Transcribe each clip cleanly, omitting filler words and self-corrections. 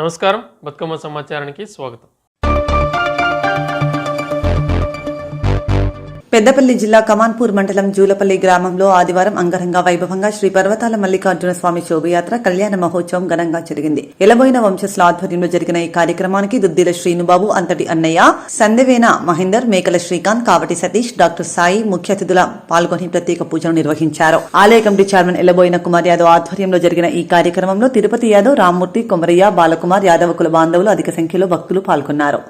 నమస్కారం, బతుకమ్మ సమాచారానికి స్వాగతం. పెద్దపల్లి జిల్లా కమాన్పూర్ మండలం జూలపల్లి గ్రామంలో ఆదివారం అంగరంగ వైభవంగా శ్రీ పర్వతాల మల్లికార్జున స్వామి శోభయాత్ర కళ్యాణ మహోత్సవం ఘనంగా జరిగింది. ఎలబోయిన వంశస్థుల ఆధ్వర్యంలో జరిగిన ఈ కార్యక్రమానికి దుద్దిల శ్రీనుబాబు, అంతటి అన్నయ్య, సందెవేన మహేందర్, మేకల శ్రీకాంత్, కావటి సతీష్, డాక్టర్ సాయి ముఖ్య అతిథుల పాల్గొని ప్రత్యేక పూజలు నిర్వహించారు. ఆలయ కమిటీ చైర్మన్ ఎలబోయిన కుమార్ యాదవ్ ఆధ్వర్యంలో జరిగిన ఈ కార్యక్రమంలో తిరుపతి యాదవ్, రామ్మూర్తి, కొమరయ్య, బాలకుమార్, యాదవ కుల బాంధవులు అధిక సంఖ్యలో భక్తులు పాల్గొన్నారు.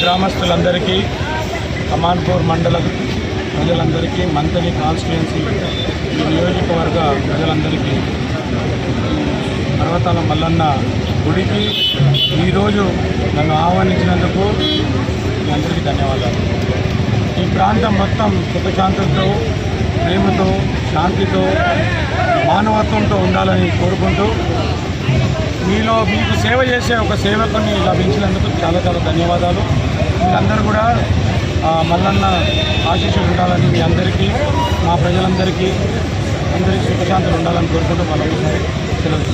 గ్రామస్తులందరికీ, కమాన్పూర్ మండలం ప్రజలందరికీ, మంతని కాన్స్టిట్యుయెన్సీ నియోజకవర్గ ప్రజలందరికీ పర్వతాల మల్లన్న గుడికి ఈరోజు నన్ను ఆహ్వానించినందుకు అందరికీ ధన్యవాదాలు. ఈ ప్రాంతం మొత్తం సుఖశాంతులతో, ప్రేమతో శాంతితో మానవత్వంతో ఉండాలని కోరుకుంటూ మీకు సేవ చేసే ఒక సేవకుని లభించినందుకు చాలా చాలా ధన్యవాదాలు. మీరందరూ కూడా మల్లన్న ఆశీస్సులు ఉండాలని మీ అందరికీ, మా ప్రజలందరికీ అందరికీ సుఖశాంతులు ఉండాలని కోరుకుంటూ మళ్ళీ సెలవు.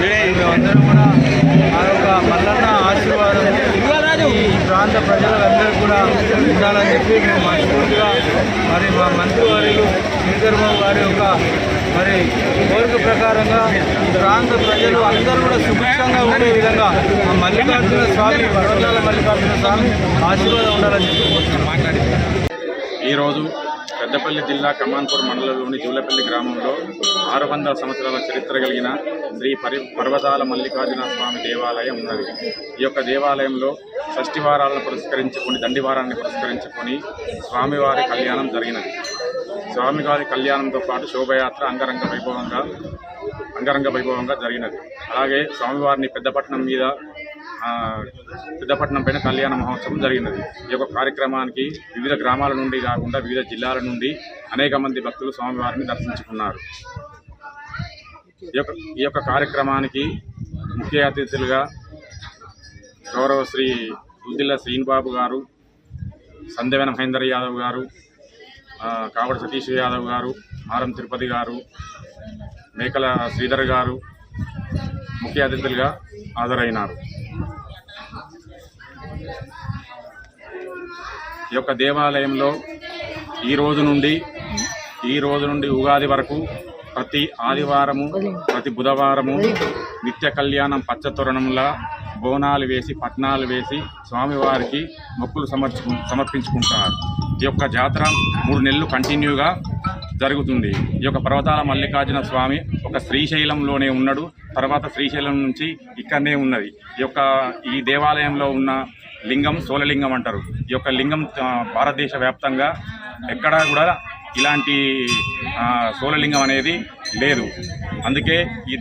మేమందరం కూడా ఆ యొక్క మల్లన్న ఆశీర్వాదం ఈ ప్రాంత ప్రజలందరూ కూడా ఉండాలని చెప్పి మేము మనస్ఫూర్తిగా మరి మా మంత్రివర్యులు శ్రీధర్ బాబు గారి యొక్క మరి కోరిక ప్రకారంగా ఈ ప్రాంత ప్రజలు అందరూ కూడా సుభిక్షంగా ఉండే విధంగా మా మల్లికార్జున స్వామి పర్వతాల మల్లికార్జున స్వామి ఆశీర్వాదం ఉండాలని చెప్పి మాట్లాడింది. ఈరోజు పెద్దపల్లి జిల్లా కమాన్పూర్ మండలంలోని జూలపల్లి గ్రామంలో 600 సంవత్సరాల చరిత్ర కలిగిన శ్రీ పర్వతాల మల్లికార్జున స్వామి దేవాలయం ఉన్నది. ఈ యొక్క దేవాలయంలో షష్ఠివారాలను పురస్కరించుకొని, దండివారాన్ని పురస్కరించుకొని స్వామివారి కళ్యాణం జరిగినది. స్వామివారి కళ్యాణంతో పాటు శోభయాత్ర అంగరంగ వైభవంగా జరిగినది. అలాగే స్వామివారిని పెద్దపట్నం పైన కళ్యాణ మహోత్సవం జరిగినది. ఈ యొక్క కార్యక్రమానికి వివిధ గ్రామాల నుండి కాకుండా వివిధ జిల్లాల నుండి అనేక మంది భక్తులు స్వామివారిని దర్శించుకున్నారు. ఈ యొక్క కార్యక్రమానికి ముఖ్య అతిథులుగా గౌరవ శ్రీ దుద్దిల్ల శ్రీనిబాబు గారు, సందేవన మహేందర్ యాదవ్ గారు, కావడి సతీష్ యాదవ్ గారు, మారం తిరుపతి గారు, మేకల శ్రీధర్ గారు ముఖ్య అతిథులుగా హాజరైనారు. ఈ యొక్క దేవాలయంలో ఈ రోజు నుండి ఉగాది వరకు ప్రతి ఆదివారము, ప్రతి బుధవారము నిత్య కళ్యాణం పచ్చతోరణంలా బోనాలు వేసి, పట్నాలు వేసి స్వామివారికి మొక్కులు సమర్పించుకుంటున్నారు. ఈ యొక్క జాతర 3 నెలలు కంటిన్యూగా జరుగుతుంది. ఈ యొక్క పర్వతాల మల్లికార్జున స్వామి ఒక శ్రీశైలంలోనే ఉన్నాడు. తర్వాత శ్రీశైలం నుంచి ఇక్కడనే ఉన్నది. ఈ దేవాలయంలో ఉన్న లింగం సోలలింగం అంటారు. ఈ యొక్క లింగం భారతదేశ వ్యాప్తంగా ఎక్కడా కూడా ఇలాంటి సోలలింగం అనేది లేదు. అందుకే ఈ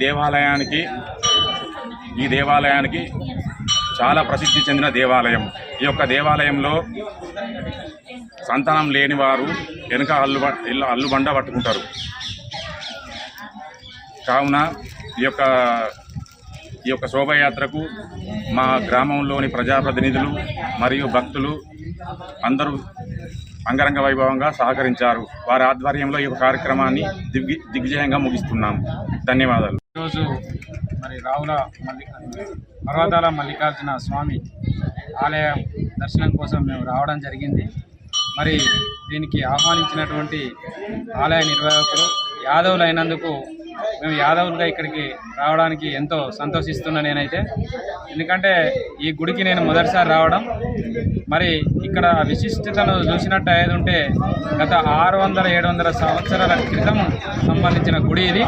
దేవాలయానికి చాలా ప్రసిద్ధి చెందిన దేవాలయం. ఈ యొక్క దేవాలయంలో సంతానం లేని వారు వెనుక అల్లుబండ పట్టుకుంటారు. కావున ఈ యొక్క శోభయాత్రకు మా గ్రామంలోని ప్రజాప్రతినిధులు మరియు భక్తులు అందరూ అంగరంగ వైభవంగా సహకరించారు. వారి ఆధ్వర్యంలో ఈ కార్యక్రమాన్ని దిగ్విజయంగా ముగిస్తున్నాం. ధన్యవాదాలు. ఈరోజు మరి పర్వతాల మల్లికార్జున స్వామి ఆలయం దర్శనం కోసం మేము రావడం జరిగింది. మరి దీనికి ఆహ్వానించినటువంటి ఆలయ నిర్వాహకులు యాదవులు అయినందుకు మేము యాదవులుగా ఇక్కడికి రావడానికి ఎంతో సంతోషిస్తున్నా నేనైతే. ఎందుకంటే ఈ గుడికి నేను మొదటిసారి రావడం, మరి ఇక్కడ విశిష్టతను చూసినట్టు ఏది ఉంటే గత 600-700 సంవత్సరాల క్రితం సంబంధించిన గుడి ఇది.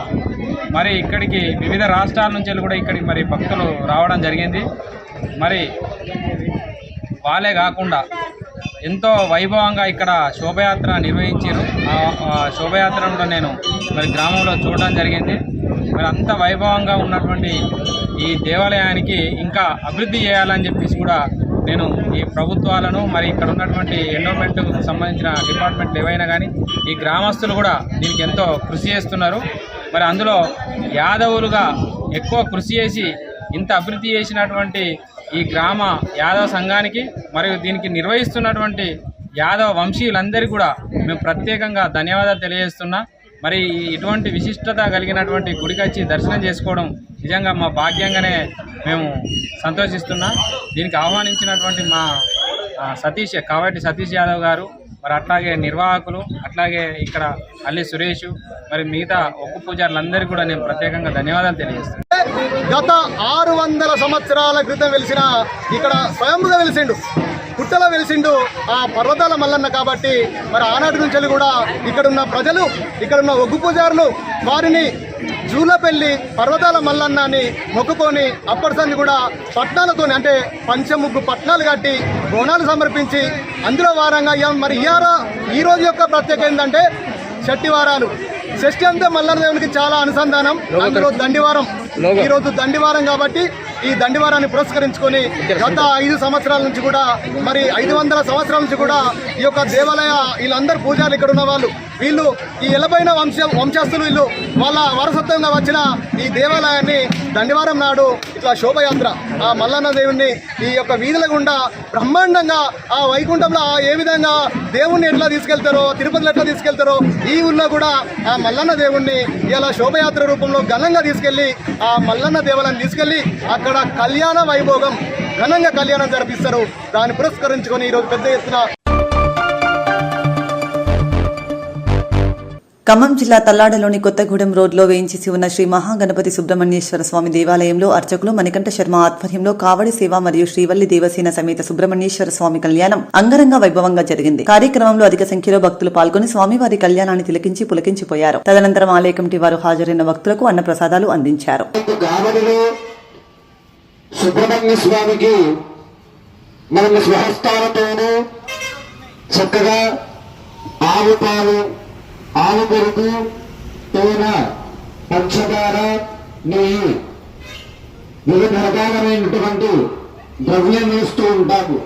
మరి ఇక్కడికి వివిధ రాష్ట్రాల నుంచి కూడా ఇక్కడికి మరి భక్తులు రావడం జరిగింది. మరి వాళ్ళే కాకుండా ఎంతో వైభవంగా ఇక్కడ శోభయాత్ర నిర్వహించారు. ఆ శోభయాత్రను కూడా నేను మరి గ్రామంలో చూడడం జరిగింది. మరి అంత వైభవంగా ఉన్నటువంటి ఈ దేవాలయానికి ఇంకా అభివృద్ధి చేయాలని చెప్పేసి కూడా నేను ఈ ప్రభుత్వాలను, మరి ఇక్కడ ఉన్నటువంటి ఎండోమెంట్కు సంబంధించిన డిపార్ట్మెంట్లు ఏవైనా కానీ ఈ గ్రామస్తులు కూడా దీనికి ఎంతో కృషి చేస్తున్నారు. మరి అందులో యాదవులుగా ఎక్కువ కృషి చేసి ఇంత అభివృద్ధి చేసినటువంటి ఈ గ్రామ యాదవ సంఘానికి మరియు దీనికి నిర్వహిస్తున్నటువంటి యాదవ వంశీయులందరికీ కూడా మేము ప్రత్యేకంగా ధన్యవాదాలు తెలియజేస్తున్నా. మరి ఇటువంటి విశిష్టత కలిగినటువంటి గుడికి వచ్చి దర్శనం చేసుకోవడం నిజంగా మా భాగ్యంగానే మేము సంతోషిస్తున్నా. దీనికి ఆహ్వానించినటువంటి మా కావటి సతీష్ యాదవ్ గారు, మరి అట్లాగే నిర్వాహకులు, అట్లాగే ఇక్కడ అల్లి సురేష్, మరి మిగతా ఒక్కు పూజారులందరికీ కూడా నేను ప్రత్యేకంగా ధన్యవాదాలు తెలియజేస్తాను. గత 600 సంవత్సరాల క్రితం వెలిసిన ఇక్కడ స్వయంగా వెలిసిండు, పుట్టలో వెలిసిండు ఆ పర్వతాల మల్లన్న. కాబట్టి మరి ఆనాటి నుంచి కూడా ఇక్కడున్న ప్రజలు, ఇక్కడున్న ఒగ్గు పూజారులు వారిని జూలపల్లి పర్వతాల మల్లన్నని మొక్కుకొని అప్పటిసన్ని కూడా పట్నాలతోని, అంటే పంచముగ్గు పట్నాలు కట్టి బోనాలు సమర్పించి అందులో వారంగా మరి ఈ రోజు యొక్క ప్రత్యేకత ఏంటంటే షష్ఠివారాలు. షష్ఠి అంతా మల్లన్న దేవునికి చాలా అనుసంధానం. అందులో దండివారం, ఈరోజు దండివారం కాబట్టి ఈ దండివారాన్ని పురస్కరించుకొని గత 5 సంవత్సరాల నుంచి కూడా మరి 500 సంవత్సరాల నుంచి కూడా ఈ యొక్క దేవాలయ వీళ్ళందరూ పూజారులు ఇక్కడ ఉన్న వాళ్ళు వీళ్ళు ఈ ఎలబైన వంశస్థులు వీళ్ళు వాళ్ళ వారసత్వంగా వచ్చిన ఈ దేవాలయాన్ని దండివారం నాడు ఇట్లా శోభయాత్ర ఆ మల్లన్న దేవుణ్ణి ఈ యొక్క వీధుల గుండా బ్రహ్మాండంగా ఆ వైకుంఠంలో ఏ విధంగా దేవుణ్ణి ఎట్లా తీసుకెళ్తారో తిరుపతిలో ఎట్లా తీసుకెళ్తారో ఈ ఊళ్ళో కూడా ఆ మల్లన్న దేవుణ్ణి ఇలా శోభయాత్ర రూపంలో ఘనంగా తీసుకెళ్లి ఆ మల్లన్న దేవాలయాన్ని తీసుకెళ్లి అక్కడ కళ్యాణ వైభోగం ఘనంగా కళ్యాణం జరిపిస్తారు. దాన్ని పురస్కరించుకొని ఈరోజు పెద్ద ఎత్తున ఖమ్మం జిల్లా తల్లాడలోని కొత్తగూడెం రోడ్లో వేయించేసి ఉన్న శ్రీ మహాగణపతి సుబ్రహ్మణ్యేశ్వర స్వామి దేవాలయంలో అర్చకులు మణికంఠ శర్మ ఆధ్వర్యంలో కావడి సేవ మరియు శ్రీవల్లి దేవసేన సమేత సుబ్రహ్మణ్యేశ్వర స్వామి కళ్యాణం అంగరంగ వైభవంగా జరిగింది. కార్యక్రమంలో అధిక సంఖ్యలో భక్తులు పాల్గొని స్వామివారి కళ్యాణాన్ని తిలకించి పులకించిపోయారు. తదనంతరం ఆలయ కమిటీ వారు హాజరైన భక్తులకు అన్నప్రసాదాలు అందించారు. సుబ్రహ్మణ్య స్వామికి మనం స్వహస్తాలతోనూ చక్కగా ఆవు పాలు ఆవు పెరుగు తేనె పంచదార నెయ్యి వివిధ రకాలైనటువంటి ద్రవ్యం వేస్తూ ఉంటాము.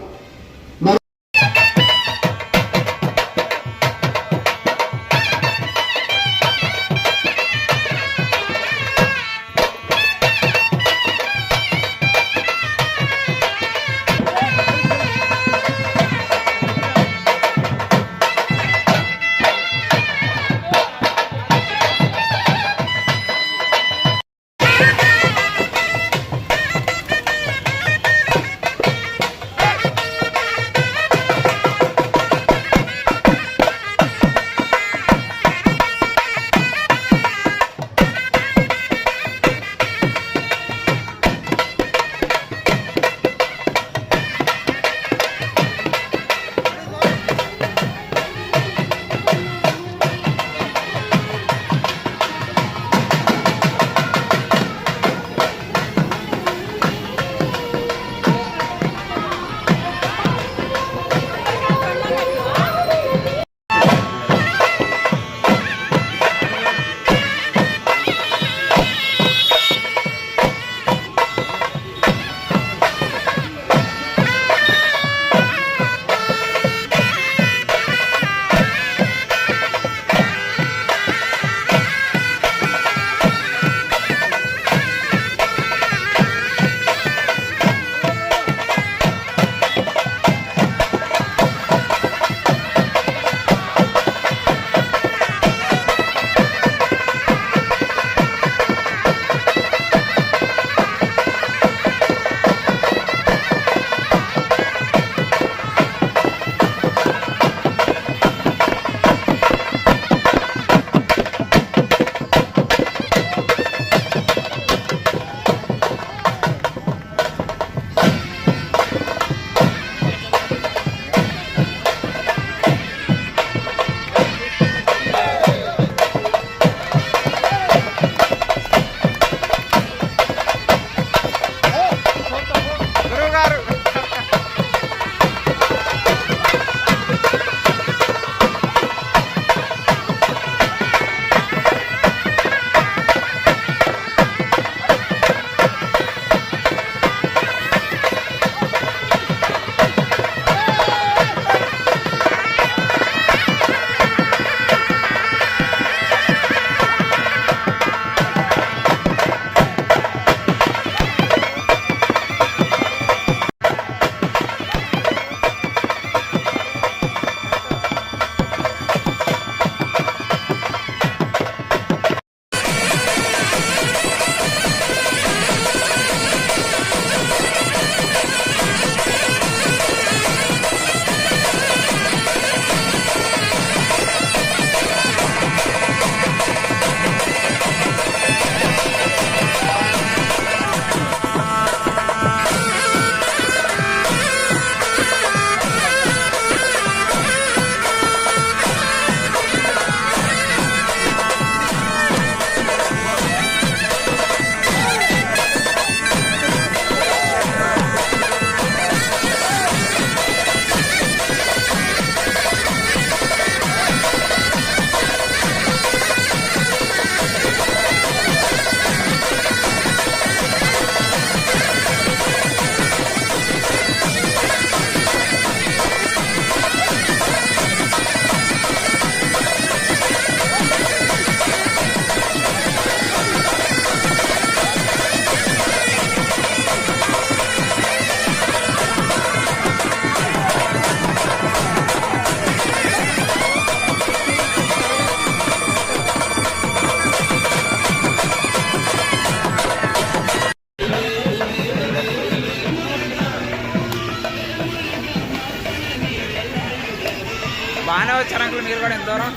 బాగానే వచ్చారు అంకుల్ మీరు కూడా ఎంత దూరం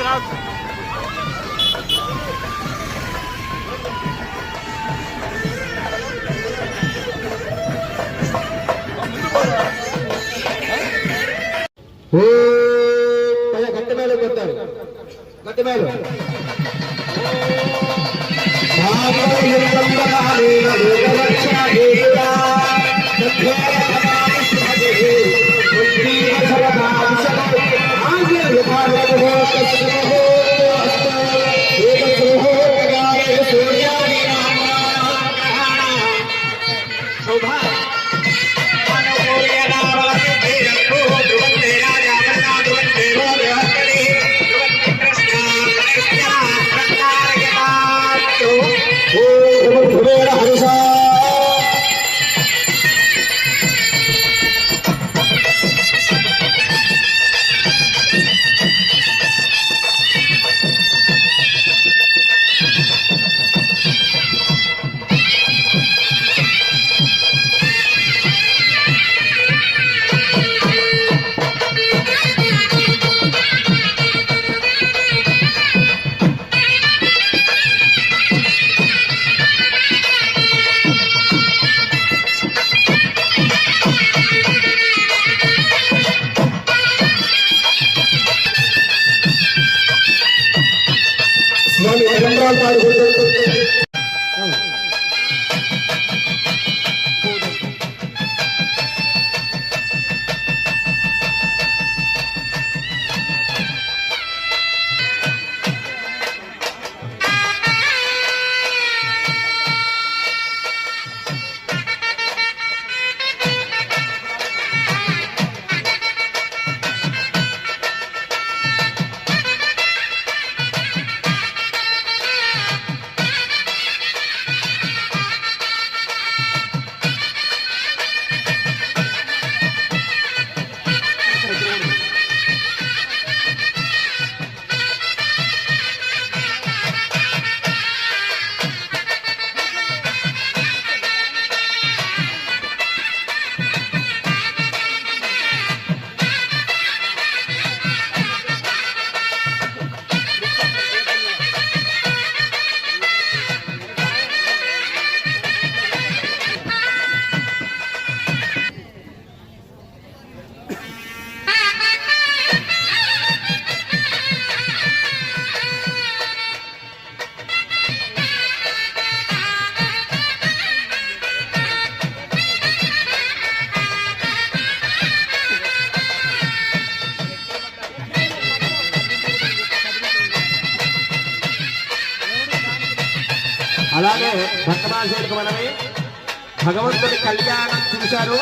రావచ్చు గట్టి మేలు కొట్టారు గట్టి మేలు అలాగే భక్తమాశయులకు మనమే భగవంతుడి కళ్యాణం చూశారు.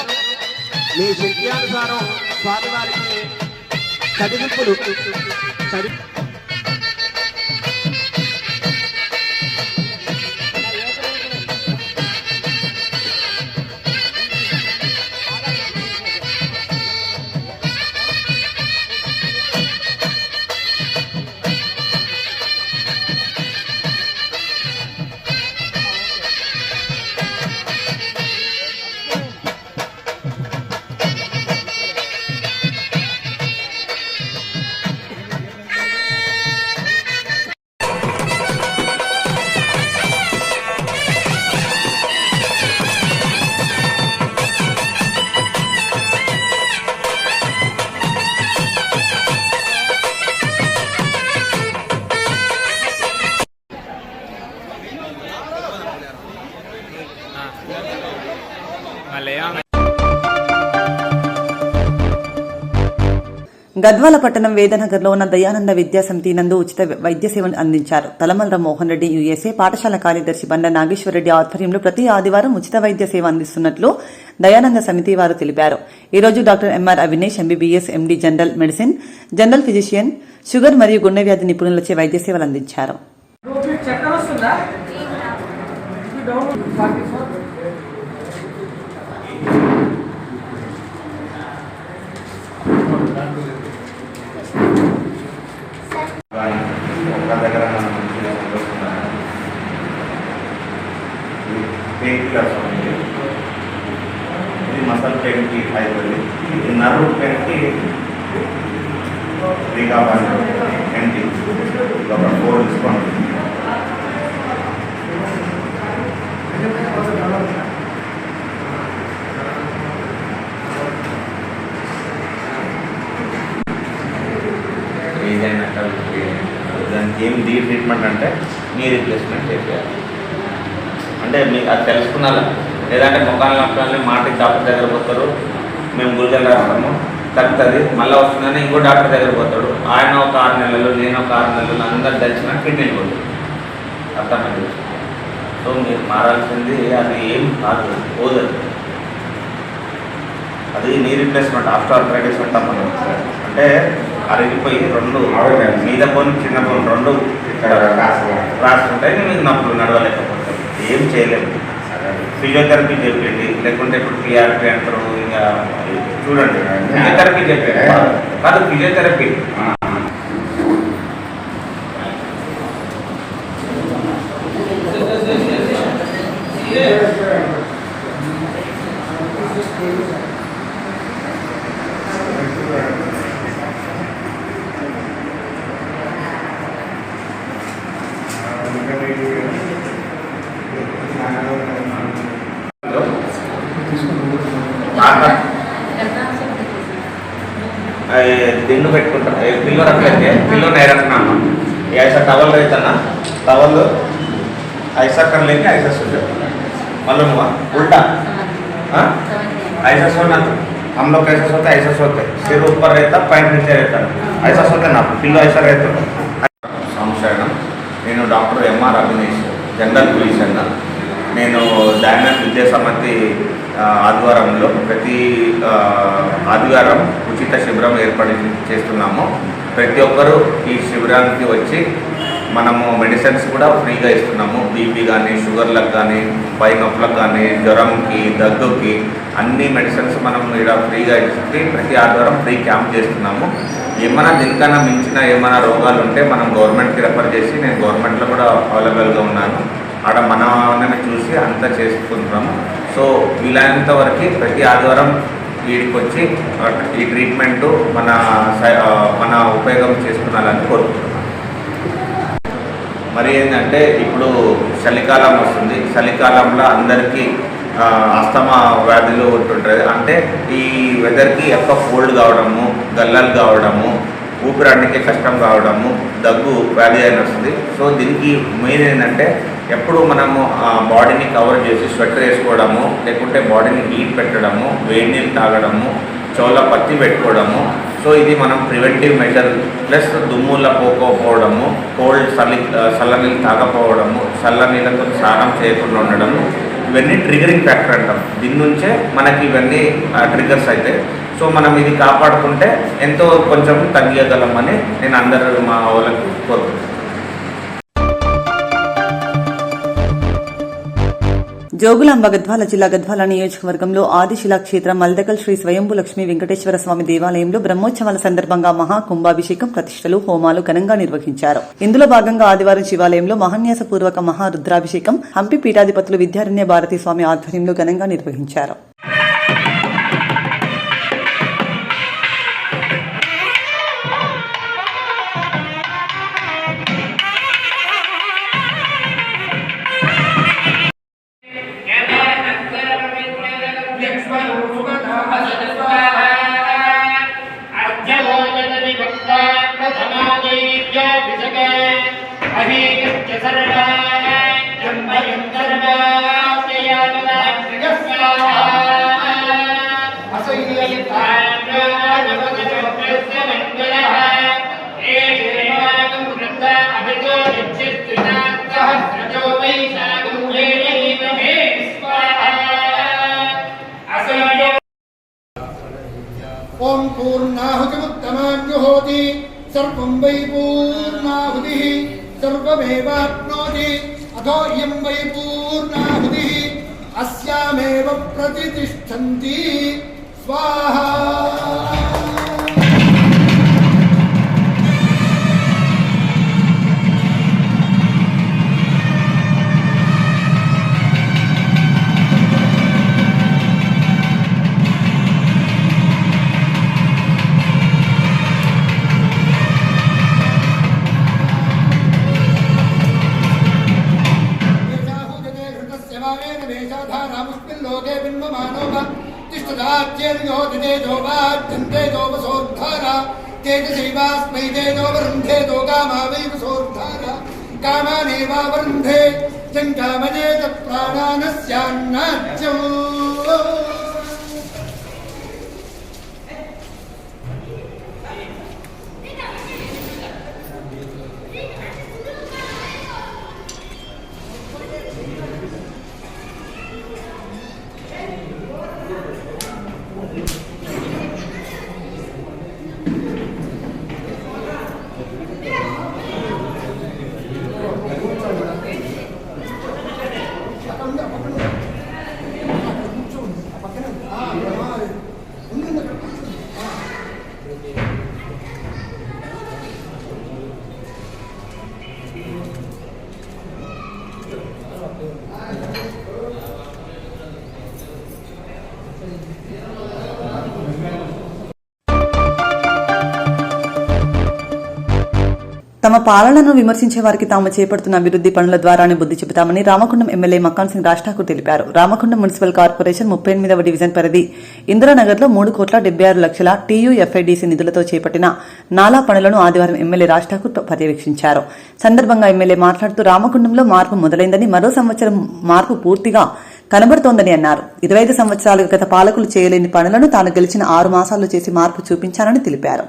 మీ శక్త్యానుసారం స్వామివారికి చదివింపులు గద్వాల పట్టణం వేదనగర్లో ఉన్న దయానంద విద్యాసమితి నందు ఉచిత వైద్య సేవను అందించారు. తలమల్ర మోహన్ రెడ్డి యుఎస్ఏ పాఠశాల కార్యదర్శి బండ నాగేశ్వరరెడ్డి ఆధ్వర్యంలో ప్రతి ఆదివారం ఉచిత వైద్య సేవ అందిస్తున్నట్లు దయానంద సమితి వారు తెలిపారు. ఈ రోజు doctor MR Avinesh MBBS MD general medicine, general physician, sugar మరియు గుండె వ్యాధి నిపుణులచే వైద్య సేవలు అందించారు. ఫ్రీగా ఏంటి ఒక 4 డిస్కౌంట్. ఏదైనా దానికి ఏం డీ ట్రీట్మెంట్ అంటే నీ రీప్లేస్మెంట్ చేయాలి. అంటే మీకు అది తెలుసుకున్నారా? లేదంటే ముఖాలు నొక్కాలని మాటకి డాక్టర్ దగ్గర పోతారు, మేము గుళికలు రాస్తాము, తగ్గుతుంది, మళ్ళీ వస్తుందని ఇంకో డాక్టర్ దగ్గర పోతాడు. ఆయన ఒక 6 నెలలు, నేను ఒక 6 నెలలు, అందరు తెలిసిన కిడ్నీలు పోతుంది. అర్థమైంది. సో మీరు మారాల్సింది అది ఏం కాదు, పోదు. అది నీ రీప్లేస్మెంట్, ఆస్టియోఆర్థరైటిస్ అంటాం మనం. అంటే అరిగిపోయి 2 మీద బోన్ చిన్న బోన్ 2 రాసుకుంటాయి. మీకు నొప్పులు నడవలేకపోతారు, ఏం చేయలేము. ఫిజియోథెరపీ చెప్పండి, లేకుంటే ఇప్పుడు పిఆర్పి అంటారు. ఇంకా చూడండి, ఫిజియోథెరపీ చెప్పండి కాదు, ఫిజియోథెరపీ దిండు పెట్టుకుంటారు. పిల్లో రखते पिल्लो नहीं रखना, ऐसा टवल रहता ना, टवल ऐसा कर लेंगे, ऐसा सो जाओ, मालूम हुआ? उल्टा ऐसा सोना. हम लोग कैसा सोते हैं? ऐसा सोते, सिर ऊपर रहता, पैंट नीचे रहता, ऐसा सोते ना, पिल्लो ऐसा रहता. సంశయం. నేను doctor MR Abhinesh, general physician. నేను డైమండ్ విద్యాసమితి ఆధ్వర్యంలో ప్రతి ఆదివారం ఉచిత శిబిరం ఏర్పాటు చేస్తున్నాము. ప్రతి ఒక్కరూ ఈ శిబిరానికి వచ్చి మనము మెడిసిన్స్ కూడా ఫ్రీగా ఇస్తున్నాము. బీపీ కానీ, షుగర్లకు కానీ, పై నొప్పులకు కానీ, జ్వరంకి, దగ్గుకి అన్ని మెడిసిన్స్ మనం ఇక్కడ ఫ్రీగా ఇచ్చి ప్రతి ఆదివారం ఫ్రీ క్యాంప్ చేస్తున్నాము. ఏమైనా దీనికన్నా మించిన ఏమైనా రోగాలు ఉంటే మనం గవర్నమెంట్కి రెఫర్ చేసి, నేను గవర్నమెంట్లో కూడా అవైలబుల్గా ఉన్నాను. ఆడ మనమే చూసి అంతా చేసుకుంటున్నాము. సో వీలైనంత వరకు ప్రతి ఆదివారం వీడికి వచ్చి ఈ ట్రీట్మెంటు మన ఉపయోగం చేసుకున్నాలని కోరుకుంటున్నాను. మరి ఏంటంటే ఇప్పుడు చలికాలం వస్తుంది. చలికాలంలో అందరికీ అస్తమా వ్యాధులు ఉంటుంటుంది. అంటే ఈ వెదర్కి ఎక్కువ కోల్డ్ కావడము, గల్లలు కావడము, ఊపిరాడడానికి కష్టం కావడము, దగ్గు వ్యాధి అయిన వస్తుంది. సో దీనికి మెయిన్ ఏంటంటే ఎప్పుడు మనము బాడీని కవర్ చేసి స్వెటర్ వేసుకోవడము, లేకుంటే బాడీని హీట్ పెట్టడము, వేడి నీళ్ళు తాగడము, చోళ్ళ పత్తి పెట్టుకోవడము. సో ఇది మనం ప్రివెంటివ్ మెజర్. ప్లస్ దుమ్ముల పోకపోవడము, కోల్డ్ చల్లనీళ్ళు తాగకపోవడము, చల్లనీళ్ళతో స్నానం చేయకుండా ఉండడము, ఇవన్నీ ట్రిగరింగ్ ఫ్యాక్టర్ అంటాం. దీని నుంచే మనకి ఇవన్నీ ట్రిగర్స్ అవుతాయి. సో మనం ఇది కాపాడుకుంటే ఎంతో కొంచెం తగ్గించగలమని నేను అందరూ మా వాళ్ళకి కోరుకుంటున్నాను. జోగులాంబ గద్వాల జిల్లా గద్వాల నియోజకవర్గంలో ఆదిశిలా క్షేత్రం మల్దకల్ శ్రీ స్వయంభూ లక్ష్మీ వెంకటేశ్వర స్వామి దేవాలయంలో బ్రహ్మోత్సవాల సందర్భంగా మహాకుంభాభిషేకం, ప్రతిష్టలు, హోమాలు ఘనంగా నిర్వహించారు. ఇందులో భాగంగా ఆదివారం శివాలయంలో మహాన్యాసపూర్వక మహారుద్రాభిషేకం హంపి పీఠాధిపతులు విద్యారణ్య భారతీ స్వామి ఆధ్వర్యంలో ఘనంగా నిర్వహించారు. ओम पूर्णाहुतिमुत्तमान्युहोति सर्वं वै पूर्णाहुतिः सर्वमेवाप्नोति अथो इयं वै पूर्णाहुतिः अस्यामेव प्रतितिष्ठन्ति स्वाहा। तेजो वाद्यन्तेजो वसोद्धारा तेजसैवास्मै तेजो वरुन्धेजो कामा वै वसोद्धारा कामानेवावरुन्धे जङ्कामजेत प्राणानस्यान्नाच्यो తమ పాలనను విమర్శించే వారికి తాము చేపడుతున్న అభివృద్ది పనుల ద్వారానే బుద్ది చెబుతామని రామగుండం ఎమ్మెల్యే మక్కాన్ సింగ్ రాజ్ ఠాకూర్ తెలిపారు. రామగుండం మున్సిపల్ కార్పొరేషన్ 38వ డివిజన్ పరిధి ఇందిరానగర్లో 3,76,00,000 TUFIDC నిధులతో చేపట్టిన నాలా పనులను ఆదివారం ఎమ్మెల్యే రాజ్ ఠాకూర్ పర్యవేక్షించారు. సందర్భంగా ఎమ్మెల్యే మాట్లాడుతూ రామగుండంలో మార్పు మొదలైందని, మరో సంవత్సరం మార్పు పూర్తిగా కనబడుతోందని అన్నారు. 25 సంవత్సరాలుగా గత పాలకులు చేయలేని పనులను తాను గెలిచిన 6 మాసాల్లో చేసి మార్పు చూపించానని తెలిపారు.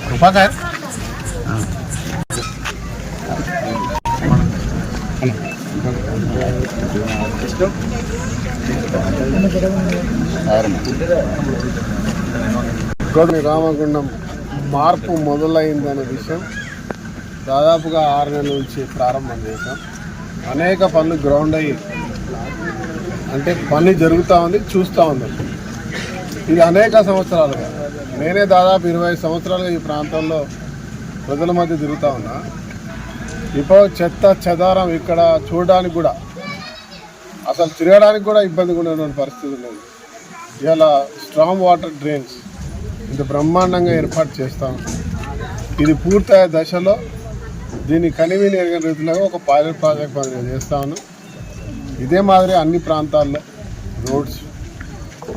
कृपाकर రామగుండం మార్పు మొదలైందనే విషయం దాదాపుగా 6 నెలల నుంచి ప్రారంభం చేశాం. అనేక పనులు గ్రౌండ్ అయ్యి అంటే పని జరుగుతూ ఉంది, చూస్తూ ఉంది. ఇది అనేక సంవత్సరాలుగా నేనే దాదాపు 25 సంవత్సరాలుగా ఈ ప్రాంతంలో ప్రజల మధ్య తిరుగుతూ ఉన్నా. ఇప్పుడు చెత్త చెదారం ఇక్కడ చూడడానికి కూడా, అసలు తిరగడానికి కూడా ఇబ్బందిగా ఉన్నటువంటి పరిస్థితి లేదు. ఇలా స్ట్రాంగ్ వాటర్ డ్రైన్స్ ఇంత బ్రహ్మాండంగా ఏర్పాటు చేస్తాం. ఇది పూర్తయ్యే దశలో దీన్ని కనివిని ఎరగని రీతిలో ఒక పైలట్ ప్రాజెక్ట్ పని చేస్తాను. ఇదే మాదిరి అన్ని ప్రాంతాల్లో రోడ్స్,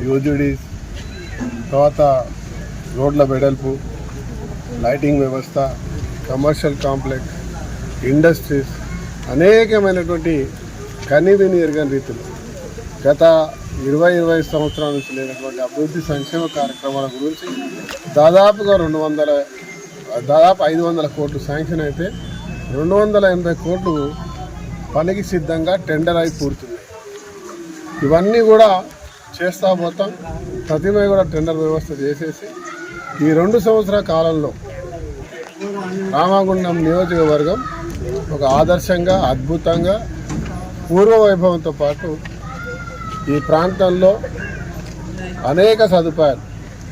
యూజీడీస్, తర్వాత రోడ్ల వెడల్పు, లైటింగ్ వ్యవస్థ, కమర్షియల్ కాంప్లెక్స్, ఇండస్ట్రీస్, అనేకమైనటువంటి కనివిని ఎరగని రీతిలో గత 20-25 సంవత్సరాల నుంచి లేనటువంటి అభివృద్ధి సంక్షేమ కార్యక్రమాల గురించి దాదాపుగా 500 కోట్లు శాంక్షన్ అయితే 280 కోట్లు పనికి సిద్ధంగా టెండర్ అయి పూర్తున్నాయి. ఇవన్నీ కూడా చేస్తా పోతాం. ప్రతిమీ కూడా టెండర్ వ్యవస్థ చేసేసి ఈ 2 సంవత్సరాల కాలంలో రామగుండం నియోజకవర్గం ఒక ఆదర్శంగా, అద్భుతంగా, పూర్వ వైభవంతో పాటు ఈ ప్రాంతంలో అనేక సదుపాయాలు,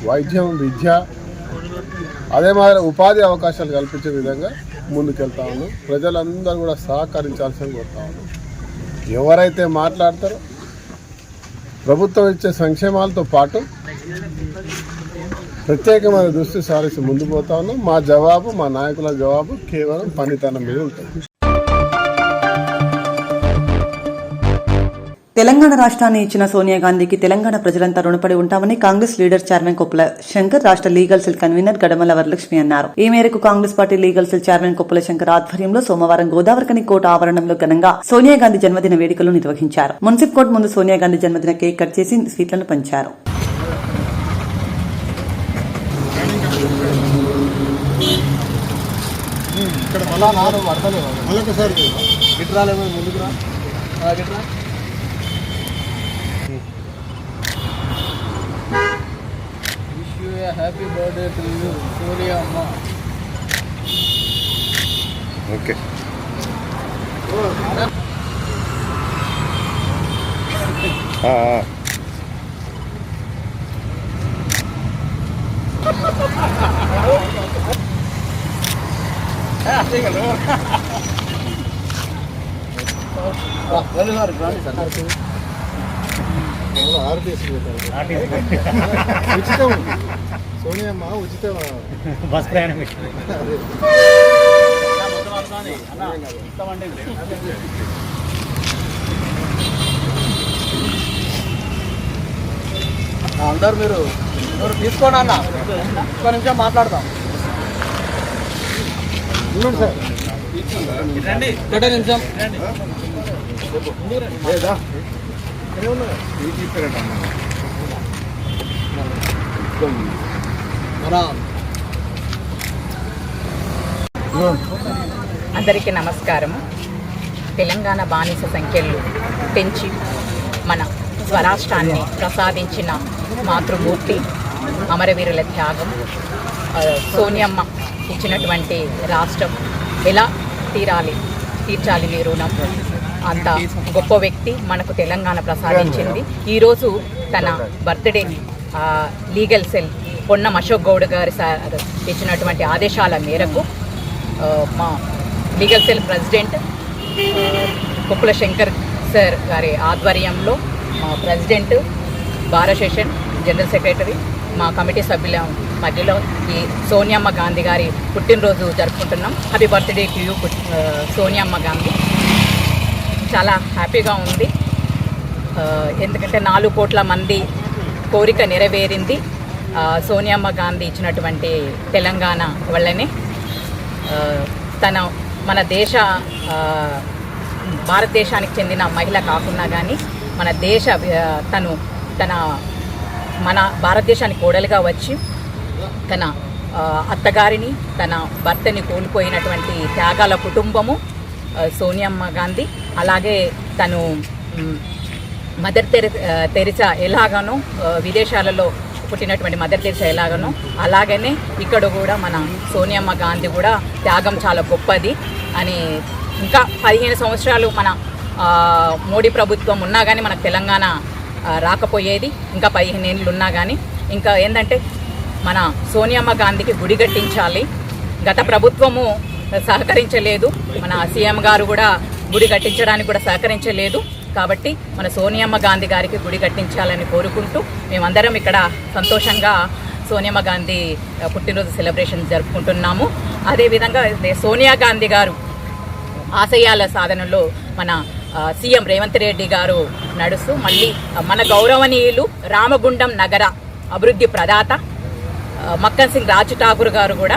వైద్యం, విద్య, అదే మాదిరి ఉపాధి అవకాశాలు కల్పించే విధంగా ముందుకెళ్తా ఉన్నాం. ప్రజలందరూ కూడా సహకరించాల్సింది కోరుతా ఉన్నాం. ఎవరైతే మాట్లాడతారో ప్రభుత్వం ఇచ్చే సంక్షేమాలతో పాటు ప్రత్యేకమైన దృష్టి సారిసి ముందుకు పోతా ఉన్నాం. మా జవాబు, మా నాయకుల జవాబు కేవలం పనితనం మీద ఉంటుంది. తెలంగాణ రాష్ట్రాన్ని ఇచ్చిన సోనియా గాంధీకి తెలంగాణ ప్రజలంతా రుణపడి ఉంటామని కాంగ్రెస్ లీడర్ చైర్మన్ కొప్పుల శంకర్, రాష్ట్ర లీగల్ సెల్ కన్వీనర్ గడమల వరలక్ష్మి అన్నారు. ఈ మేరకు Congress party legal cell chairman Koppula Shankar ఆధ్వర్యంలో సోమవారం గోదావరికని కోర్టు ఆవరణంలో ఘనంగా సోనియా గాంధీ జన్మదిన వేడుకలు నిర్వహించారు. మున్సిపల్ కోర్టు ముందు సోనియా గాంధీ జన్మదిన కేక్ కట్ చేసి స్వీట్లను పంచారు. ఇక్కడ మళ్ళొకసారి ఇటు రాలేమో ముందుకు రా ఇటు రా. Wish you a happy birthday to you Surya అమ్మ. ఓకే ఉచితం సోనియమ్మ ఉచితం బస్ ప్రయాణం అందరు మీరు తీసుకోండి అన్న, ఒక్క నిమిషం మాట్లాడతాం. సార్ ఒకటే నిమిషం. అందరికీ నమస్కారము. తెలంగాణ బానిస సంఖ్యలు పెంచి మన స్వరాష్ట్రాన్ని ప్రసాదించిన మాతృమూర్తి, అమరవీరుల త్యాగం, సోనియమ్మ ఇచ్చినటువంటి రాష్ట్రం ఎలా తీర్చాలి మీ రుణం, అంత గొప్ప వ్యక్తి మనకు తెలంగాణ ప్రసాదించింది. ఈరోజు తన birthday legal cell Ponnam Ashok Goud గారి ఇచ్చినటువంటి ఆదేశాల మేరకు మా legal cell president Kukkula Shankar sir గారి ఆధ్వర్యంలో మా ప్రెసిడెంట్ భారశేషన్, జనరల్ సెక్రటరీ, మా కమిటీ సభ్యుల మధ్యలో ఈ సోనియమ్మ గాంధీ గారి పుట్టినరోజు జరుపుకుంటున్నాం. హ్యాపీ బర్త్డే టు యూ సోనియమ్మ గాంధీ. చాలా హ్యాపీగా ఉంది, ఎందుకంటే 4 కోట్ల మంది కోరిక నెరవేరింది సోనియమ్మ గాంధీ ఇచ్చినటువంటి తెలంగాణ వల్లనే. మన భారతదేశానికి చెందిన మహిళ కాకున్నా కానీ మన భారతదేశానికి కోడలుగా వచ్చి తన అత్తగారిని, తన భర్తని కోల్పోయినటువంటి త్యాగాల కుటుంబము సోనియమ్మ గాంధీ. అలాగే తను మదర్ తెరిసా ఎలాగనో విదేశాలలో పుట్టినటువంటి మదర్ తెరిసా ఎలాగనో అలాగనే ఇక్కడ కూడా మన సోనియమ్మ గాంధీ కూడా త్యాగం చాలా గొప్పది అని. ఇంకా 15 సంవత్సరాలు మన మోడీ ప్రభుత్వం ఉన్నా కానీ మనకు తెలంగాణ రాకపోయేది. ఇంకా 15 ఏళ్ళు ఉన్నా కానీ ఇంకా ఏంటంటే మన సోనియమ్మ గాంధీకి గుడి కట్టించాలి. గత ప్రభుత్వము సహకరించలేదు, మన సీఎం గారు కూడా గుడి కట్టించడానికి కూడా సహకరించలేదు. కాబట్టి మన సోనియమ్మ గాంధీ గారికి గుడి కట్టించాలని కోరుకుంటూ మేమందరం ఇక్కడ సంతోషంగా సోనియమ్మ గాంధీ పుట్టినరోజు సెలబ్రేషన్ జరుపుకుంటున్నాము. అదేవిధంగా సోనియా గాంధీ గారు ఆశయాల సాధనలో మన సీఎం రేవంత్ రెడ్డి గారు నడుస్తూ మళ్ళీ మన గౌరవనీయులు రామగుండం నగర అభివృద్ధి ప్రదాత మక్కన్ సింగ్ రాజ్ ఠాకూర్ గారు కూడా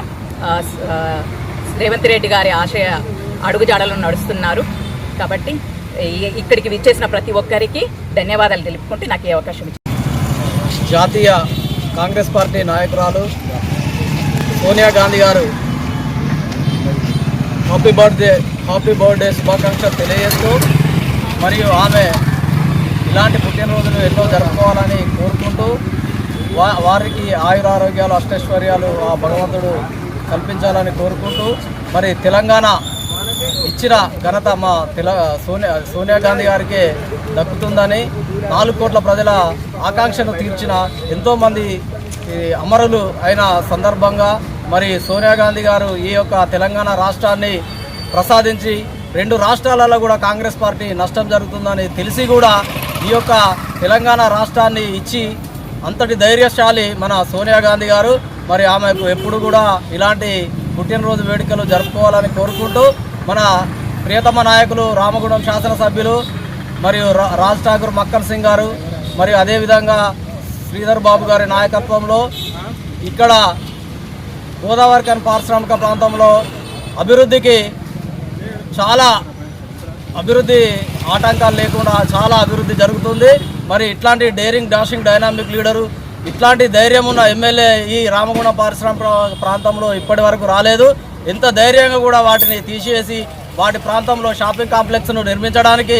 రేవంత్ రెడ్డి గారి ఆశయ అడుగుజాడలను నడుస్తున్నారు. కాబట్టి ఇక్కడికి విచ్చేసిన ప్రతి ఒక్కరికి ధన్యవాదాలు తెలుపుకుంటూ నాకు ఈ అవకాశం ఇచ్చింది. జాతీయ కాంగ్రెస్ పార్టీ నాయకురాలు సోనియా గాంధీ గారు హ్యాపీ బర్త్డే శుభాకాంక్షలు తెలియజేస్తూ, మరియు ఆమె ఇలాంటి పుట్టినరోజులు ఎన్నో జరుపుకోవాలని కోరుకుంటూ వారికి ఆయురారోగ్యాలు అష్టైశ్వర్యాలు ఆ భగవంతుడు కల్పించాలని కోరుకుంటూ, మరి తెలంగాణ ఇచ్చిన ఘనత మా సోనియా గాంధీ గారికి దక్కుతుందని, 4 కోట్ల ప్రజల ఆకాంక్షను తీర్చిన ఎంతోమంది అమరులు అయిన సందర్భంగా మరి సోనియా గాంధీ గారు ఈ యొక్క తెలంగాణ రాష్ట్రాన్ని ప్రసాదించి 2 రాష్ట్రాలలో కూడా కాంగ్రెస్ పార్టీ నష్టం జరుగుతుందని తెలిసి కూడా ఈ యొక్క తెలంగాణ రాష్ట్రాన్ని ఇచ్చి అంతటి ధైర్యశాలి మన సోనియా గాంధీ గారు. మరి ఆమెకు ఎప్పుడు కూడా ఇలాంటి పుట్టినరోజు వేడుకలు జరుపుకోవాలని కోరుకుంటూ, మన ప్రియతమ నాయకులు రామగుండం శాసనసభ్యులు మరియు రాజ్ ఠాకూర్ మక్కన్ సింగ్ గారు, మరియు అదేవిధంగా శ్రీధర్ బాబు గారి నాయకత్వంలో ఇక్కడ గోదావరిఖని పారిశ్రామిక ప్రాంతంలో అభివృద్ధికి చాలా ఆటంకాలు లేకుండా చాలా అభివృద్ధి జరుగుతుంది. మరి ఇట్లాంటి డేరింగ్ డాషింగ్ డైనామిక్ లీడరు, ఇట్లాంటి ధైర్యం ఉన్న ఎమ్మెల్యే ఈ రామగుండం పారిశ్రామిక ప్రాంతంలో ఇప్పటి వరకు రాలేదు. ఎంత ధైర్యంగా కూడా వాటిని తీసేసి వాటి ప్రాంతంలో షాపింగ్ కాంప్లెక్స్ను నిర్మించడానికి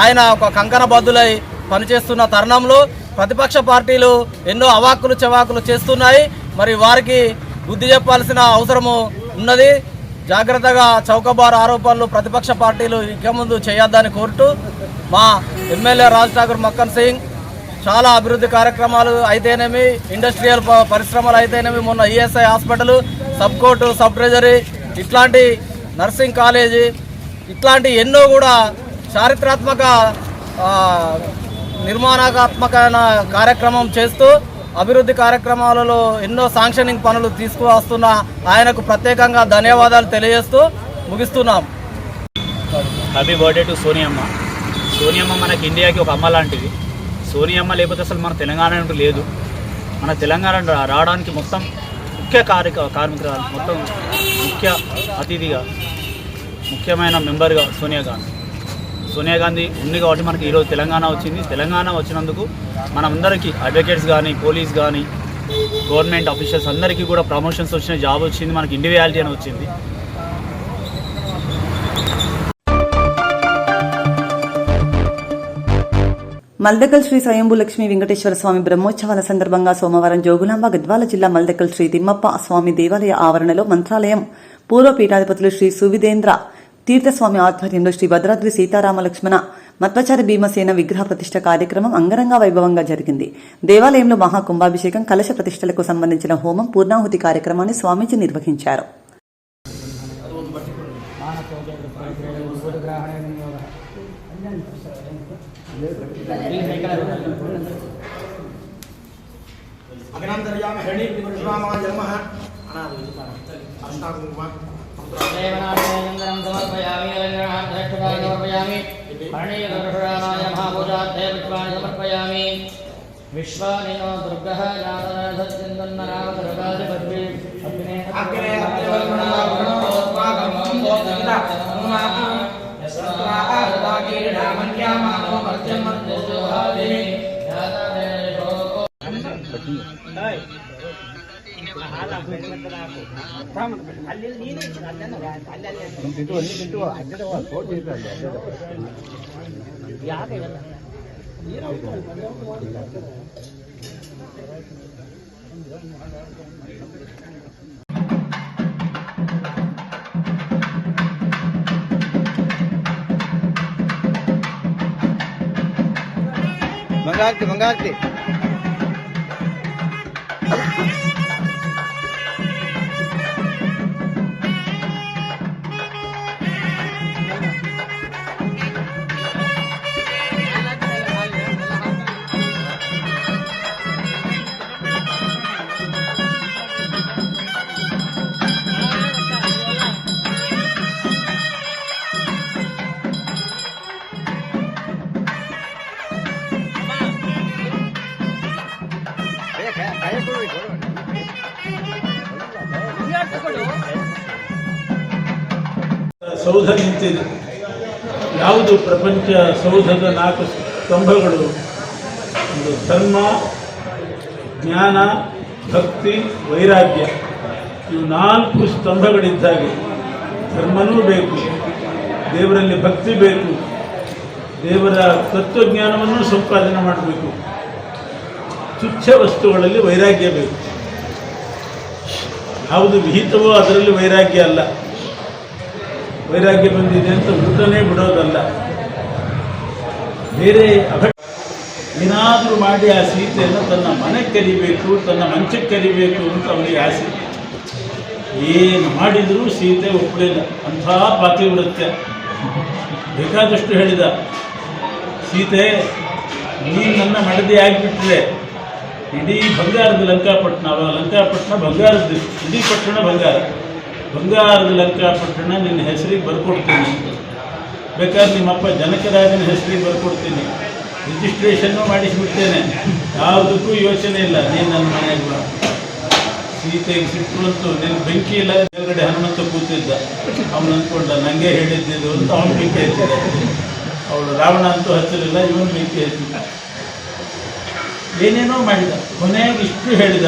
ఆయన ఒక కంకణబద్దులై పనిచేస్తున్న తరుణంలో ప్రతిపక్ష పార్టీలు ఎన్నో అవాక్కులు చెవాకులు చేస్తున్నాయి. మరి వారికి బుద్ధి చెప్పాల్సిన అవసరము ఉన్నది. జాగ్రత్తగా చౌకబారు ఆరోపణలు ప్రతిపక్ష పార్టీలు ఇక ముందు చేయొద్దని కోరుతూ మా ఎమ్మెల్యే రాజ్ ఠాకూర్ మక్కన్ సింగ్ చాలా అభివృద్ధి కార్యక్రమాలు అయితేనేమి, ఇండస్ట్రియల్ పరిశ్రమలు అయితేనేమి, మొన్న ESI hospital, sub court, sub treasury, ఇట్లాంటి నర్సింగ్ కాలేజీ, ఇట్లాంటి ఎన్నో కూడా చారిత్రాత్మక నిర్మాణాత్మకమైన కార్యక్రమం చేస్తూ అభివృద్ధి కార్యక్రమాలలో ఎన్నో శాంక్షనింగ్ పనులు తీసుకువస్తున్న ఆయనకు ప్రత్యేకంగా ధన్యవాదాలు తెలియజేస్తూ ముగిస్తున్నాం. హ్యాపీ బర్త్డే టు సోనియమ్మ. సోనియమ్మ మనకి ఇండియాకి ఒక అమ్మ లాంటిది. సోనియమ్మ లేకపోతే అసలు మన తెలంగాణ అంటూ లేదు. మన తెలంగాణ రావడానికి మొత్తం ముఖ్య కార్మికురాలు, మొత్తం ముఖ్య అతిథిగా, ముఖ్యమైన మెంబర్గా సోనియా గాంధీ ఉంది కాబట్టి మనకి ఈరోజు తెలంగాణ వచ్చింది. తెలంగాణ వచ్చినందుకు మనమందరికీ అడ్వకేట్స్ కానీ, పోలీస్ కానీ, గవర్నమెంట్ ఆఫీషియల్స్ అందరికీ కూడా ప్రమోషన్స్ వచ్చినాయి, జాబ్ వచ్చింది, మనకి ఇండివిజువాలిటీ అని వచ్చింది. మల్దకల్ శ్రీ స్వయంభూ లక్ష్మీ వెంకటేశ్వర స్వామి బ్రహ్మోత్సవాల సందర్భంగా సోమవారం జోగులాంబ గద్వాల జిల్లా మల్దకల్ శ్రీ తిమ్మప్ప స్వామి దేవాలయ ఆవరణలో మంత్రాలయం పూర్వ పీఠాధిపతులు శ్రీ సువిదేంద్ర తీర్థస్వామి ఆధ్వర్యంలో శ్రీ భద్రాద్రి సీతారామ లక్ష్మణ మత్వచారి భీమసేన విగ్రహ ప్రతిష్ఠ కార్యక్రమం అంగరంగ వైభవంగా జరిగింది. దేవాలయంలో మహాకుంభాభిషేకం, కలశ ప్రతిష్టలకు సంబంధించిన హోమం, పూర్ణాహుతి కార్యక్రమాన్ని స్వామీజీ నిర్వహించారు. విశ్వానినో దుర్గః మంగార్తి ಸೌಧ ನಿಂತಿದೆ. ಯಾವುದು ಪ್ರಪಂಚ ಸೌಧದ 4 ಸ್ತಂಭಗಳು? ಒಂದು ಧರ್ಮ, ಜ್ಞಾನ, ಭಕ್ತಿ, ವೈರಾಗ್ಯ. ಇವು 4 ಸ್ತಂಭಗಳಿದ್ದಾಗೆ ಧರ್ಮನೂ ಬೇಕು, ದೇವರಲ್ಲಿ ಭಕ್ತಿ ಬೇಕು, ದೇವರ ತತ್ವಜ್ಞಾನವನ್ನು ಸಂಪಾದನೆ ಮಾಡಬೇಕು, ತುಚ್ಛ ವಸ್ತುಗಳಲ್ಲಿ ವೈರಾಗ್ಯ ಬೇಕು. ಯಾವುದು ವಿಹಿತವೋ ಅದರಲ್ಲಿ ವೈರಾಗ್ಯ ಅಲ್ಲ. ವೈರಾಗ್ಯ ಬಂದಿದೆ ಅಂತ ಊಟನೇ ಬಿಡೋದಲ್ಲ. ಬೇರೆ ಏನಾದರೂ ಮಾಡಿ ಆ ಸೀತೆಯನ್ನು ತನ್ನ ಮನೆಗೆ ಕರಿಬೇಕು, ತನ್ನ ಮಂಚಕ್ಕೆ ಕರಿಬೇಕು ಅಂತ ಅವನಿಗೆ ಆಸೆ. ಏನು ಮಾಡಿದರೂ ಸೀತೆ ಒಪ್ಪಲಿಲ್ಲ. ಅಂಥ ಪಾತಿವ್ರತ್ಯ. ಬೇಕಾದಷ್ಟು ಹೇಳಿದ, ಸೀತೆ ನೀನು ನನ್ನ ಮಡದಿ ಆಗಿಬಿಟ್ರೆ ಇಡೀ ಬಂಗಾರದ ಲಂಕಾಪಟ್ಟಣ, ಲಂಕಾಪಟ್ಟಣ ಬಂಗಾರದ್ದು, ಇಡೀ ಪಟ್ಟಣ ಬಂಗಾರ, ಬಂಗಾರದ ಲಂಕಾಪಟ್ಟಣ ನಿನ್ನ ಹೆಸರಿಗೆ ಬರ್ಕೊಡ್ತೀನಿ. ಬೇಕಾದ್ರೆ ನಿಮ್ಮಪ್ಪ ಜನಕರಾಜನ ಹೆಸರಿಗೆ ಬರ್ಕೊಡ್ತೀನಿ, ರಿಜಿಸ್ಟ್ರೇಷನ್ನು ಮಾಡಿಸಿಬಿಡ್ತೇನೆ, ಯಾವುದಕ್ಕೂ ಯೋಚನೆ ಇಲ್ಲ, ನೀನು ನನ್ನ ಮನೆಗೆ ಬಾ. ಸೀತೆಗೆ ಸಿಟ್ಟುವಂತೂ ನಿನ್ನ ಬೆಂಕಿ ಇಲ್ಲ. ಕೆಳಗಡೆ ಹನುಮಂತ ಕೂತಿದ್ದ, ಅವನು ಅಂದ್ಕೊಂಡ ನನಗೆ ಹೇಳಿದ್ದಿದ್ದು ಅಂತ ಅವನು ಬೆಂಕಿ ಹಚ್ಚಿದ. ಅವಳು ರಾವಣ ಅಂತೂ ಹಚ್ಚಲಿಲ್ಲ, ಇವನು ಬೆಂಕಿ ಹಚ್ಚಿದ. ಏನೇನೋ ಮಾಡಿದ. ಕೊನೆಗೆ ಇಷ್ಟು ಹೇಳಿದ,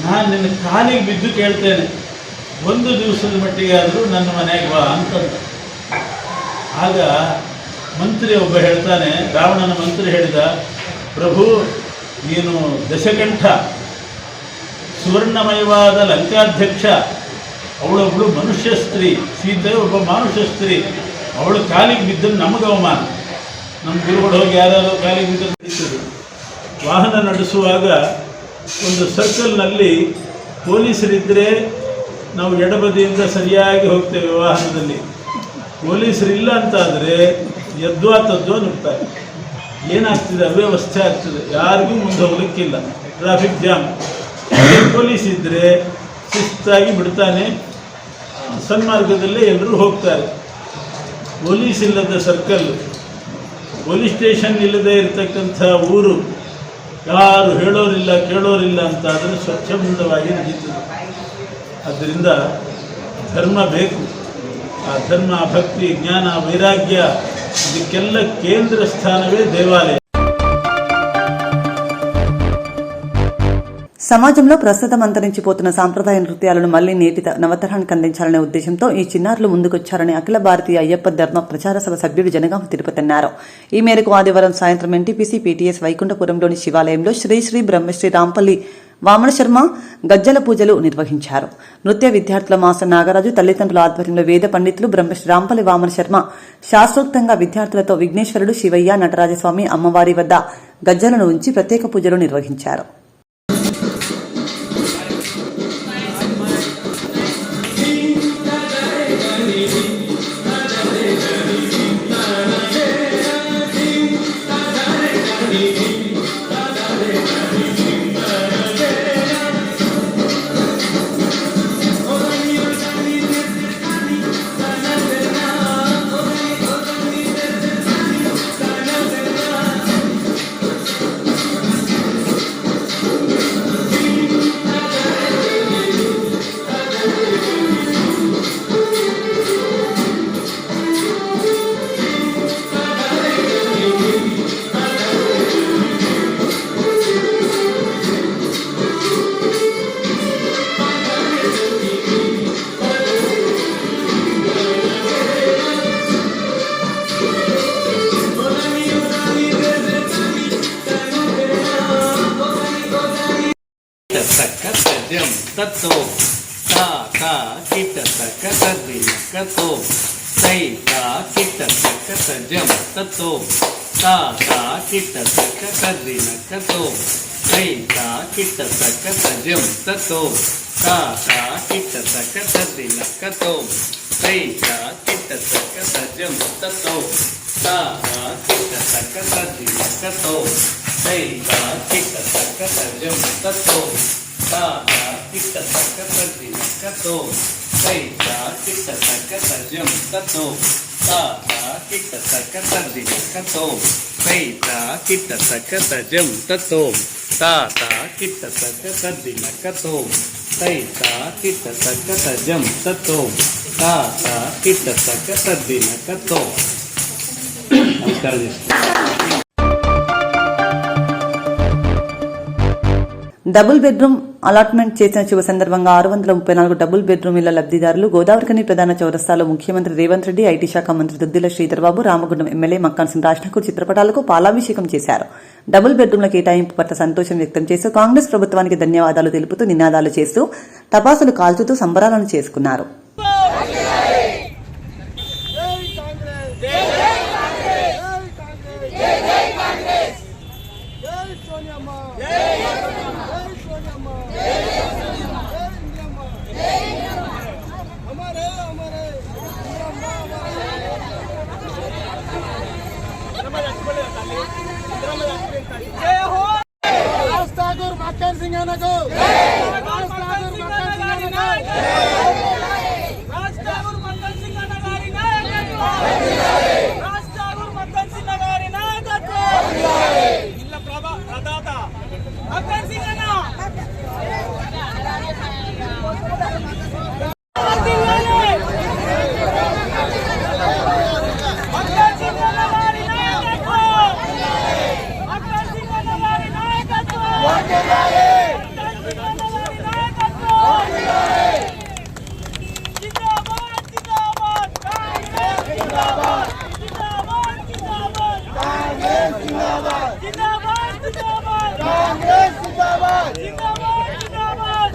ನಾನು ನಿನ್ನ ಕಾಲಿಗೆ ಬಿದ್ದು ಕೇಳ್ತೇನೆ, ಒಂದು ದಿವಸದ ಮಟ್ಟಿಗಾದರೂ ನನ್ನ ಮನೆಗೆ ಬಾ ಅಂತಂದ. ಆಗ ಮಂತ್ರಿ ಒಬ್ಬ ಹೇಳ್ತಾನೆ, ರಾವಣನ ಮಂತ್ರಿ ಹೇಳಿದ, ಪ್ರಭು ನೀನು ದಶಕಂಠ ಸುವರ್ಣಮಯವಾದ ಲಂಕಾಧ್ಯಕ್ಷ, ಅವಳೊಬ್ಬಳು ಮನುಷ್ಯ ಸ್ತ್ರೀ, ಸೀತೆ ಒಬ್ಬ ಮಾನುಷ್ಯ ಸ್ತ್ರೀ, ಅವಳು ಕಾಲಿಗೆ ಬಿದ್ದರೆ ನಮಗೆ ಅವಮಾನ. ನಮ್ಮ ಗುರುಗಳು ಹೋಗಿ ಯಾರು ಕಾಲಿಗೆ ಬಿದ್ದರೆ ನಡೀತದೆ. ವಾಹನ ನಡೆಸುವಾಗ ಒಂದು ಸರ್ಕಲ್ನಲ್ಲಿ ಪೊಲೀಸರಿದ್ದರೆ ನಾವು ಎಡಬದಿಯಿಂದ ಸರಿಯಾಗಿ ಹೋಗ್ತೇವೆ ವಾಹನದಲ್ಲಿ. ಪೊಲೀಸರಿಲ್ಲ ಅಂತಾದರೆ ಯದ್ವಾ ತದ್ವಾ ನುಗ್ತಾರೆ. ಏನಾಗ್ತದೆ? ಅವ್ಯವಸ್ಥೆ ಆಗ್ತದೆ, ಯಾರಿಗೂ ಮುಂದೆ ಹೋಗ್ಲಿಕ್ಕಿಲ್ಲ, ಟ್ರಾಫಿಕ್ ಜಾಮ್. ಪೊಲೀಸ್ ಇದ್ದರೆ ಶಿಸ್ತಾಗಿ ಬಿಡ್ತಾನೆ, ಸನ್ಮಾರ್ಗದಲ್ಲೇ ಎಲ್ಲರೂ ಹೋಗ್ತಾರೆ. ಪೊಲೀಸ್ ಇಲ್ಲದ ಸರ್ಕಲ್, ಪೊಲೀಸ್ ಸ್ಟೇಷನ್ ಇಲ್ಲದೆ ಇರತಕ್ಕಂಥ ಊರು, ಯಾರು ಹೇಳೋರಿಲ್ಲ ಕೇಳೋರಿಲ್ಲ ಅಂತಾದರೆ ಸ್ವಚ್ಛಂದವಾಗಿ ನಡೀತದೆ. ಆದ್ದರಿಂದ ಧರ್ಮ ಬೇಕು. ಆ ಧರ್ಮ, ಭಕ್ತಿ, ಜ್ಞಾನ, ವೈರಾಗ್ಯ ಇದಕ್ಕೆಲ್ಲ ಕೇಂದ್ರ ಸ್ಥಾನವೇ దేవాలయం. సమాజంలో ప్రస్తుతం అంతరించిపోతున్న సాంప్రదాయ నృత్యాలను మళ్లీ నేటి నవతరానికి అందించాలనే ఉద్దేశంతో ఈ చిన్నారులు ముందుకొచ్చారని అఖిల భారతీయ అయ్యప్ప ధర్మ ప్రచార సభ సభ్యుడు జనగామ తిరుపతి అన్నారు. ఈ మేరకు ఆదివారం సాయంత్రం ఎన్టీపీసీ పీటీఎస్ వైకుంఠపురంలోని శివాలయంలో శ్రీ శ్రీ బ్రహ్మశ్రీ రాంపల్లి వామన శర్మ గజ్జల పూజలు నిర్వహించారు. నృత్య విద్యార్థుల మాస నాగరాజు తల్లిదండ్రుల ఆధ్వర్యంలో వేద పండితులు బ్రహ్మశ్రీ రాంపల్లి వామన శర్మ శాస్త్రోక్తంగా విద్యార్థులతో విఘ్నేశ్వరుడు, శివయ్య, నటరాజస్వామి అమ్మవారి వద్ద గజ్జలను ఉంచి ప్రత్యేక పూజలు నిర్వహించారు. तत्तो ता ता किट तक तद्दिन कतो सै ता किट तक सजम तत्तो ता ता किट तक तद्दिन कतो सै ता किट तक सजम तत्तो ता ता किट तक तद्दिन कतो सै ता किट तक सजम तत्तो ता ता किट तक तद्दिन कतो सै ता किट तक सजम तत्तो ता ता किट तक तद्दिन कतो सै ता किट तक सजम तत्तो ता ता किट तक तद्दिन कतो सै ता किट तक सजम तत्तो ता ता किट तक तद्दिन कतो सै ता किट तक सजम तत्तो ता ता किट तक तद्दिन कतो. नमस्कार. డబుల్ బెడ్రూమ్ అలాట్మెంట్ చేసిన శుభ సందర్భంగా 634 డబుల్ బెడ్రూమ్ ఇళ్ల లబ్దిదారులు గోదావరికని ప్రధాన చౌరస్తాలో ముఖ్యమంత్రి రేవంత్ రెడ్డి, ఐటీ శాఖ మంత్రి దుద్దిల శ్రీధర్బాబు, రామగుండం ఎమ్మెల్యే మక్కాన్ సింగ్ రాజ్ఠాకూర్ చిత్రపటాలకు పాలాభిషేకం చేశారు. డబుల్ బెడ్రూమ్ల కేటాయింపు పట్ల సంతోషం వ్యక్తం చేస్తూ కాంగ్రెస్ ప్రభుత్వానికి ధన్యవాదాలు తెలుపుతూ నినాదాలు చేస్తూ టపాసులు కాల్చుతూ సంబరాలను చేసుకున్నారు.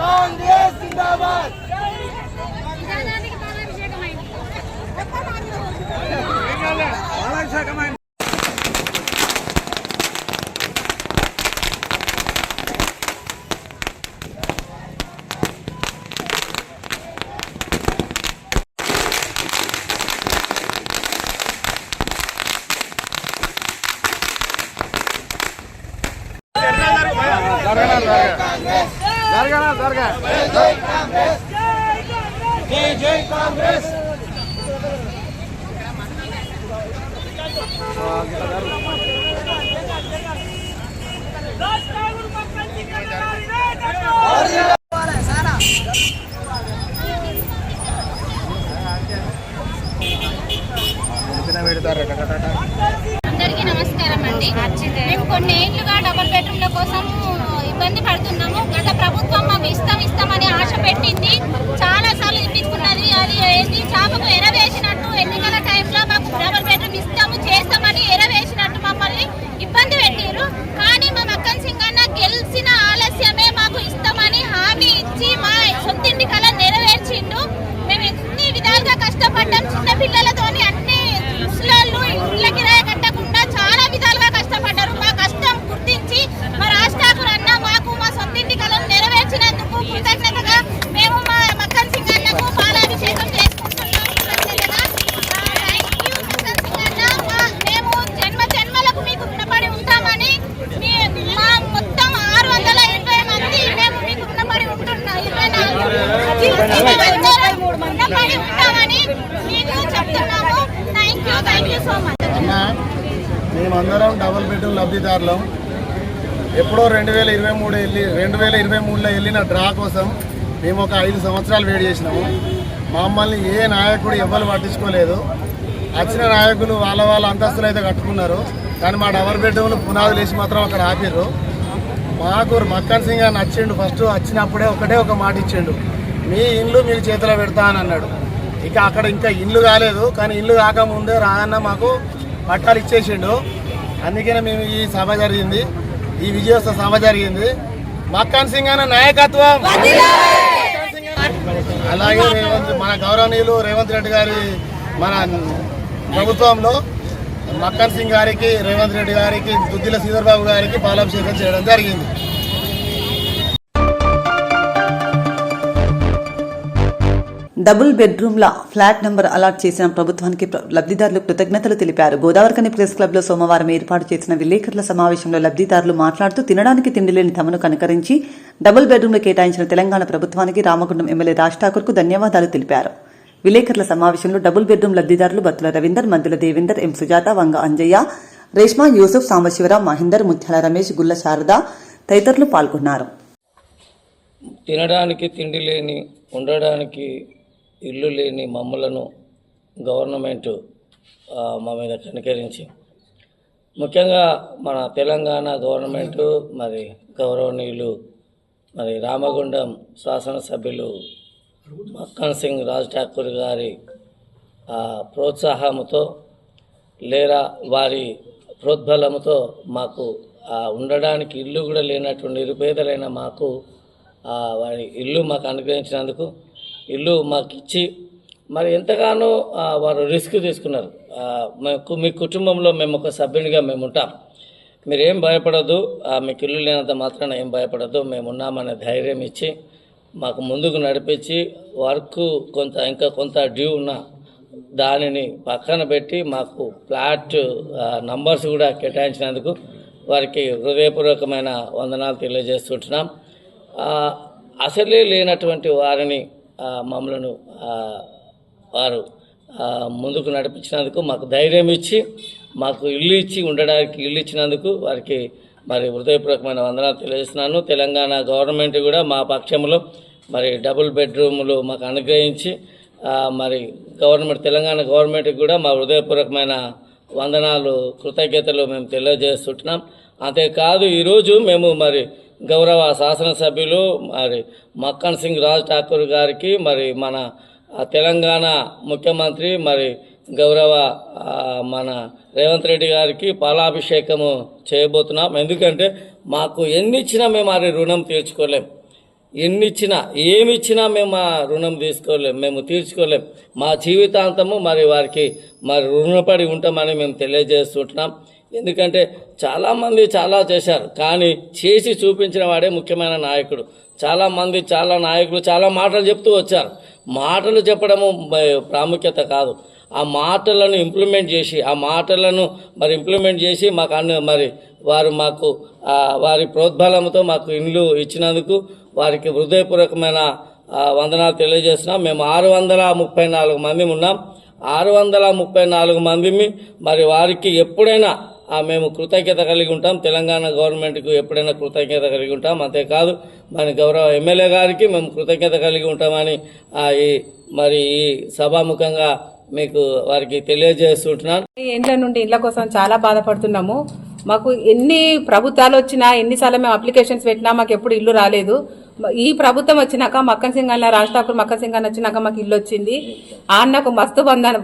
కాంగ్రెస్ జిందాబాద్. జై కాంగ్రెస్. అందరికీ నమస్కారం అండి. మేము కొన్ని ఏళ్లుగా డబుల్ బెడ్రూమ్ల కోసం ఇబ్బంది పడుతున్నాము. గత ప్రభుత్వం మాకు ఇస్తామని ఆశ పెట్టింది, చాలా సార్లు ఇప్పించుకున్నది. అది ఏంటి చాపకు ఎరవేసినట్టు ఎన్నికల టైంలో మాకు డబుల్ బెడ్రూమ్ చేస్తామని ఎరవేసినట్టు మమ్మల్ని ఇబ్బంది పెట్టారు. కానీ మా మక్కన్ సింగ్ అన్న గెలిచిన ఆలస్యమే మాకు ఇస్తామని హామీ ఇచ్చి మా సొంతింటి కళ నెరవేర్చిండు. మేము ఎన్ని విధాలుగా కష్టపడ్డాం, చిన్న పిల్లలతోని అన్ని ముసలాళ్ళు ఇళ్ళ కిరాయి కట్టకుండా చాలా విధాలుగా కష్టపడ్డారు. మా కష్టం గుర్తించి మా రాజ్ ఠాకూర్ అన్న మాకు మా సొంతింటి కళను నెరవేర్చినందుకు కృతజ్ఞతగా మేము మా మక్కన్ సింగ్ అన్నకు పాలాభిషేకం చేసుకుంటున్నాం. మేము జన్మలకు మీకు రుణపడి ఉంటామని మా మొత్తం 620 మంది మేము మీకు రుణపడి ఉంటున్నాం. 24 రుణపడి ఉంటామని మీకు చెప్తున్నాము. Thank you so much. మేమందరం డబుల్ బెడ్రూమ్ లబ్ధిదారులం. ఎప్పుడో 2023లో వెళ్ళిన డ్రా కోసం మేము ఒక 5 సంవత్సరాలు వెయిట్ చేసినాము. మమ్మల్ని ఏ నాయకుడు ఎవ్వరు పట్టించుకోలేదు. వచ్చిన నాయకులు వాళ్ళ అంతస్తులు అయితే కట్టుకున్నారు, కానీ మా డబుల్ బెడ్రూమ్లు పునాదులు వేసి మాత్రం అక్కడ ఆపిర్రు. మాకు మక్కన్ సింగ్ అని నచ్చిండు. ఫస్ట్ వచ్చినప్పుడే ఒక మాట ఇచ్చిండు, మీ ఇండ్లు మీరు చేతిలో పెడతా అని అన్నాడు. ఇక అక్కడ ఇంకా ఇండ్లు కాలేదు, కానీ ఇండ్లు కాకముందే రాగన్న మాకు పట్టాలు ఇచ్చేసిండు. అందుకనే మేము ఈ సభ జరిగింది, ఈ విజయోత్సవ సభ జరిగింది. మక్కన్ సింగ్ అన్న నాయకత్వం. అలాగే మన గౌరవనీయులు రేవంత్ రెడ్డి గారి మన ప్రభుత్వంలో మక్కన్ సింగ్ గారికి, రేవంత్ రెడ్డి గారికి, దుద్దిల శ్రీధర్ బాబు గారికి పాలాభిషేకం చేయడం జరిగింది. డబుల్ బెడ్రూమ్ల ఫ్లాట్ నెంబర్ అలాట్ చేసిన ప్రభుత్వానికి లబ్ధిదారులు కృతజ్ఞతలు తెలిపారు. గోదావరికని ప్రెస్ క్లబ్ లో సోమవారం ఏర్పాటు చేసిన విలేకరుల సమావేశంలో లబ్ధిదారులు మాట్లాడుతూ తినడానికి తిండి లేని తమను కనుకరించి డబుల్ బెడ్రూమ్లు కేటాయించిన తెలంగాణ ప్రభుత్వానికి రామగుండం ఎమ్మెల్యే రాజ్ ఠాకూర్ కు ధన్యవాదాలు తెలిపారు. విలేకరుల సమావేశంలో డబుల్ బెడ్రూమ్ లబ్ధిదారులు బత్తుల రవీందర్, మద్దుల దేవేందర్, ఎం సుజాత, వంగ అంజయ్య, రేష్మా, యూసుఫ్, సాంబశివరావు, మహేందర్, ముత్యాల రమేష్, గుల్ల శారద తదితరులు పాల్గొన్నారు. తినడానికి తిండి లేని, ఉండడానికి ఇల్లు లేని మమ్మలను గవర్నమెంట్ మా మీద కనికరించి, ముఖ్యంగా మన తెలంగాణ గవర్నమెంట్ మరి గౌరవనీయులు మరి రామగుండం శాసనసభ్యులు మక్కన్ సింగ్ రాజ్ ఠాకూర్ గారి ప్రోత్సాహంతో లేరా వారి ప్రోద్బలంతో మాకు ఉండడానికి ఇల్లు కూడా లేనటువంటి నిరుపేదలైన మాకు వారి ఇల్లు మాకు అనుగ్రహించినందుకు, ఇల్లు మాకు ఇచ్చి మరి ఎంతగానో వారు రిస్క్ తీసుకున్నారు. మీ కుటుంబంలో మేము ఒక సభ్యునిగా మేము ఉంటాం, మీరేం భయపడద్దు, మీకు ఇల్లు లేనంత మాత్రాన ఏం భయపడద్దు, మేము ఉన్నామనే ధైర్యం ఇచ్చి మాకు ముందుకు నడిపించి వర్క్ ఇంకా కొంత డ్యూ ఉన్న దానిని పక్కన పెట్టి మాకు ఫ్లాట్ నంబర్స్ కూడా కేటాయించినందుకు వారికి హృదయపూర్వకమైన వందనాలు తెలియజేస్తుంటున్నాం. అసలే లేనటువంటి వారిని మమ్మలను వారు ముందుకు నడిపించినందుకు, మాకు ధైర్యం ఇచ్చి మాకు ఇల్లు ఇచ్చి ఉండడానికి ఇల్లు ఇచ్చినందుకు వారికి మరి హృదయపూర్వకమైన వందనాలు తెలియజేస్తున్నాను. తెలంగాణ గవర్నమెంట్ కూడా మా పక్షంలో మరి డబుల్ బెడ్రూములు మాకు అనుగ్రహించి మరి తెలంగాణ గవర్నమెంట్కి కూడా మా హృదయపూర్వకమైన వందనాలు, కృతజ్ఞతలు మేము తెలియజేస్తుంటున్నాం. అంతేకాదు ఈరోజు మేము మరి గౌరవ శాసనసభ్యులు మరి మక్కన్ సింగ్ రాజ్ ఠాకూర్ గారికి, మరి మన తెలంగాణ ముఖ్యమంత్రి మరి గౌరవ మన రేవంత్ రెడ్డి గారికి పాలాభిషేకము చేయబోతున్నాం. ఎందుకంటే మాకు ఎన్ని ఇచ్చినా మేము ఆ రుణం తీర్చుకోలేం. ఎన్ని ఇచ్చినా ఏమి ఇచ్చినా మేము ఆ రుణం మేము తీర్చుకోలేం. మా జీవితాంతము మరి వారికి మరి రుణపడి ఉంటామని మేము తెలియజేస్తుంటున్నాం. ఎందుకంటే చాలామంది చాలా చేశారు, కానీ చేసి చూపించిన వాడే ముఖ్యమైన నాయకుడు. చాలామంది చాలా నాయకులు చాలా మాటలు చెప్తూ వచ్చారు. మాటలు చెప్పడము ప్రాముఖ్యత కాదు, ఆ మాటలను ఇంప్లిమెంట్ చేసి మాకు మరి వారు మాకు వారి ప్రోద్బలంతో మాకు ఇండ్లు ఇచ్చినందుకు వారికి హృదయపూర్వకమైన వందనాలు తెలియజేస్తున్నాం. మేము 634 మంది ఉన్నాం. 634 మందిని మరి వారికి ఎప్పుడైనా మేము కృతజ్ఞత కలిగి ఉంటాం. తెలంగాణ గవర్నమెంట్కు ఎప్పుడైనా కృతజ్ఞత కలిగి ఉంటాం. అంతేకాదు మన గౌరవ ఎమ్మెల్యే గారికి మేము కృతజ్ఞత కలిగి ఉంటామని ఈ సభాముఖంగా మీకు వారికి తెలియజేస్తుంటున్నాను. ఇండ్ల నుండి ఇండ్ల కోసం చాలా బాధపడుతున్నాము. మాకు ఎన్ని ప్రభుత్వాలు వచ్చినా, ఎన్నిసార్లు మేము అప్లికేషన్స్ పెట్టినా మాకు ఎప్పుడు ఇల్లు రాలేదు. ఈ ప్రభుత్వం వచ్చినాక మక్కన్ సింగ్ అన్న, రాజ్ ఠాకూర్ మక్కన్ సింగ్ అన్న వచ్చినాక మాకు ఇల్లు వచ్చింది. ఆ అన్నకు మస్తు బంధన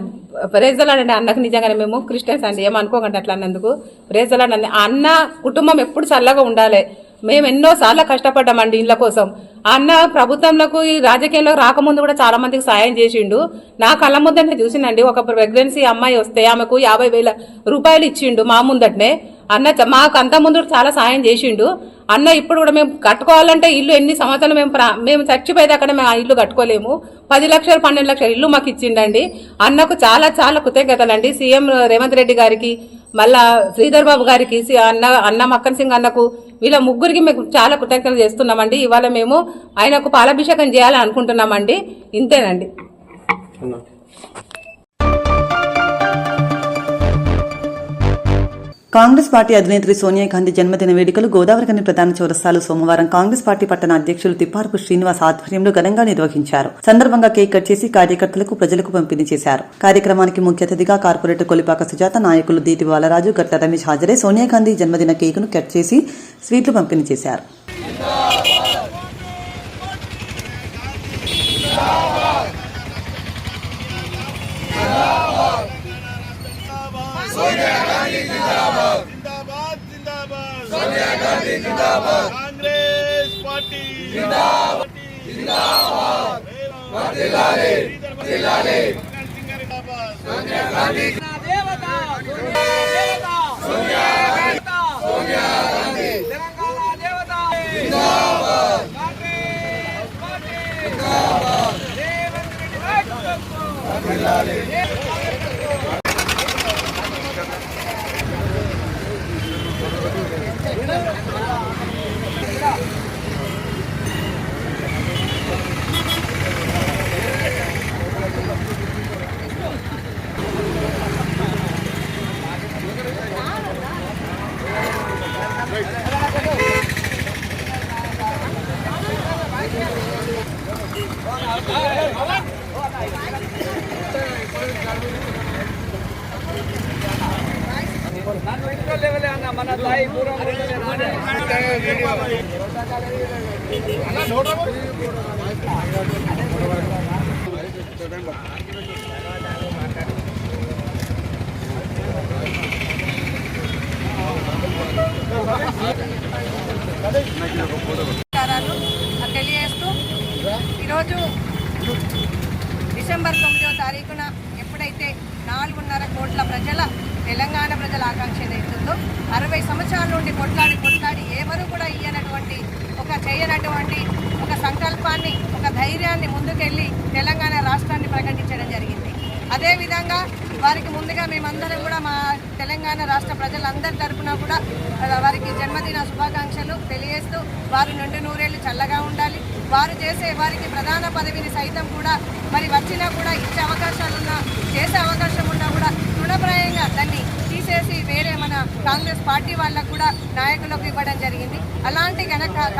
ప్రేజలాడండి. అన్నకు నిజంగానే మేము క్రిస్టియన్స్ అండి, ఏమనుకోకండి అట్లా అన్నందుకు ప్రేజలాడండి. ఆ అన్న కుటుంబం ఎప్పుడు చల్లగా ఉండాలి. మేము ఎన్నోసార్లు కష్టపడ్డామండి ఇండ్ల కోసం. ఆ అన్న ప్రభుత్వంలోకి ఈ రాజకీయంలో రాకముందు కూడా చాలా మందికి సాయం చేసిండు. నా కళ్ళ ముందటనే చూసిండండి. ఒక ప్రెగ్నెన్సీ అమ్మాయి వస్తే ఆమెకు 50,000 రూపాయలు ఇచ్చిండు మా ముందటనే. అన్న మాకు అంత ముందు చాలా సాయం చేసిండు. అన్న ఇప్పుడు కూడా మేము కట్టుకోవాలంటే ఇల్లు ఎన్ని సంవత్సరాలు మేము చచ్చిపోయేదాకా మేము ఆ ఇల్లు కట్టుకోలేము. 10 లక్షలు 12 లక్షలు ఇల్లు మాకు ఇచ్చిండండి. అన్నకు చాలా చాలా కృతజ్ఞతలండి. సీఎం రేవంత్ రెడ్డి గారికి, మళ్ళా శ్రీధర్ బాబు గారికి, అన్న మక్కన్ సింగ్ అన్నకు, వీళ్ళ ముగ్గురికి మేము చాలా కృతజ్ఞతలు చేస్తున్నామండి. ఇవాళ మేము ఆయనకు పాలాభిషేకం చేయాలని అనుకుంటున్నామండి. ఇంతేనండి. కాంగ్రెస్ పార్టీ అధినేత్రి సోనియా గాంధీ జన్మదిన వేడుకలు గోదావరికని ప్రధాన చౌరస్తాలో సోమవారం కాంగ్రెస్ పార్టీ పట్టణ అధ్యక్షులు తిప్పారపు శ్రీనివాస్ ఆధ్వర్యంలో ఘనంగా నిర్వహించారు. సందర్భంగా కేక్ కట్ చేసి కార్యకర్తలకు, ప్రజలకు పంపిణీ చేశారు. కార్యక్రమానికి ముఖ్య అతిథిగా కార్పొరేటర్ కొలిపాక సుజాత, నాయకులు దీటి బాలరాజు, గట్ల రమేష్ హాజరై సోనియా గాంధీ జన్మదిన కేకును కట్ చేసి స్వీట్లు పంపిణీ చేశారు. కాంగ్రెస్ పార్టీ మన తాయి తెలియజేస్తూ ఈరోజు డిసెంబర్ 9వ తారీఖున ఎప్పుడైతే 4.5 కోట్ల ప్రజల తెలంగాణ ప్రజల ఆకాంక్ష ఏదైతుందో 60 సంవత్సరాల నుండి కొట్లాడి ఎవరు కూడా చేయనటువంటి ఒక సంకల్పాన్ని, ఒక ధైర్యాన్ని ముందుకెళ్ళి తెలంగాణ రాష్ట్రాన్ని ప్రకటించడం జరిగింది. అదేవిధంగా వారికి ముందుగా మేమందరం కూడా మా తెలంగాణ రాష్ట్ర ప్రజలందరి తరఫున కూడా వారికి జన్మదిన శుభాకాంక్షలు తెలియజేస్తూ వారు 2 నూరేళ్లు చల్లగా ఉండాలి. వారు వారికి ప్రధాన పదవిని సైతం కూడా మరి వచ్చినా కూడా ఇచ్చే అవకాశాలున్నా, చేసే అవకాశం ఉన్నా కూడా తృణప్రాయంగా దాన్ని తీసేసి వేరే మన కాంగ్రెస్ పార్టీ వాళ్ళకు కూడా నాయకులకు ఇవ్వడం జరిగింది. అలాంటి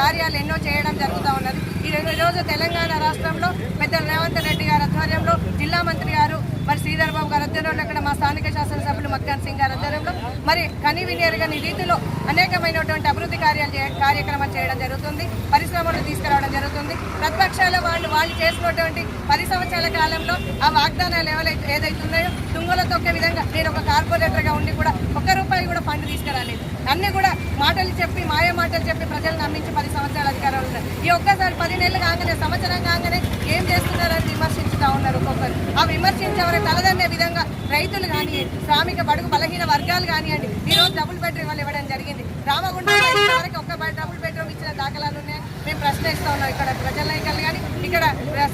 కార్యాలు ఎన్నో చేయడం జరుగుతూ ఉన్నది. ఈరోజు తెలంగాణ రాష్ట్రంలో పెద్ద రేవంత్ రెడ్డి గారి ఆధ్వర్యంలో జిల్లా మంత్రి గారు మరి శ్రీధర్ బాబు గారి ఆధ్వర్యంలో అక్కడ మా స్థానిక శాసనసభ్యులు మక్కాన్ సింగ్ గారి ఆధ్వర్యంలో మరి కనివినియరుగని రీతిలో అనేకమైనటువంటి అభివృద్ధి కార్యక్రమాలు చేయడం జరుగుతుంది. పరిశ్రమలు తీసుకురావడం జరుగుతుంది. ప్రతిపక్షాల వాళ్ళు చేసినటువంటి 10 సంవత్సరాల కాలంలో ఆ వాగ్దానాలు ఏదైతే ఉన్నాయో తుంగలో తొక్కే విధంగా నేను ఒక కార్పొరేటర్గా ఉండి కూడా ₹1 కూడా ఫండ్ తీసుకురాలేదు. అన్నీ కూడా మాటలు చెప్పి మాయ మాటలు చెప్పి ప్రజలను నమ్మించి 10 సంవత్సరాల అధికారాలు ఉన్నాయి. ఈ ఒక్కసారి 10 నెలలు కాగానే సంవత్సరం కాగానే ఏం చేస్తున్నారని విమర్శించుతూ ఉన్నారు ఒక్కొక్కరు. ఆ విమర్శించేవారు తలదన్నే విధంగా రైతులు కానివ్వండి, శ్రామిక బడుగు బలహీన వర్గాలు కానివ్వండి ఈరోజు డబుల్ బెడ్రూమ్ ఇవ్వడం జరిగింది. రామగుండంలో ఇంతవరకు ఒక్క డబుల్ బెడ్రూమ్ ఇచ్చిన దాఖలాలు ఉన్నాయి. మేము ప్రశ్నిస్తూ ఉన్నాం ఇక్కడ ప్రజల నాయకులు కానీ ఇక్కడ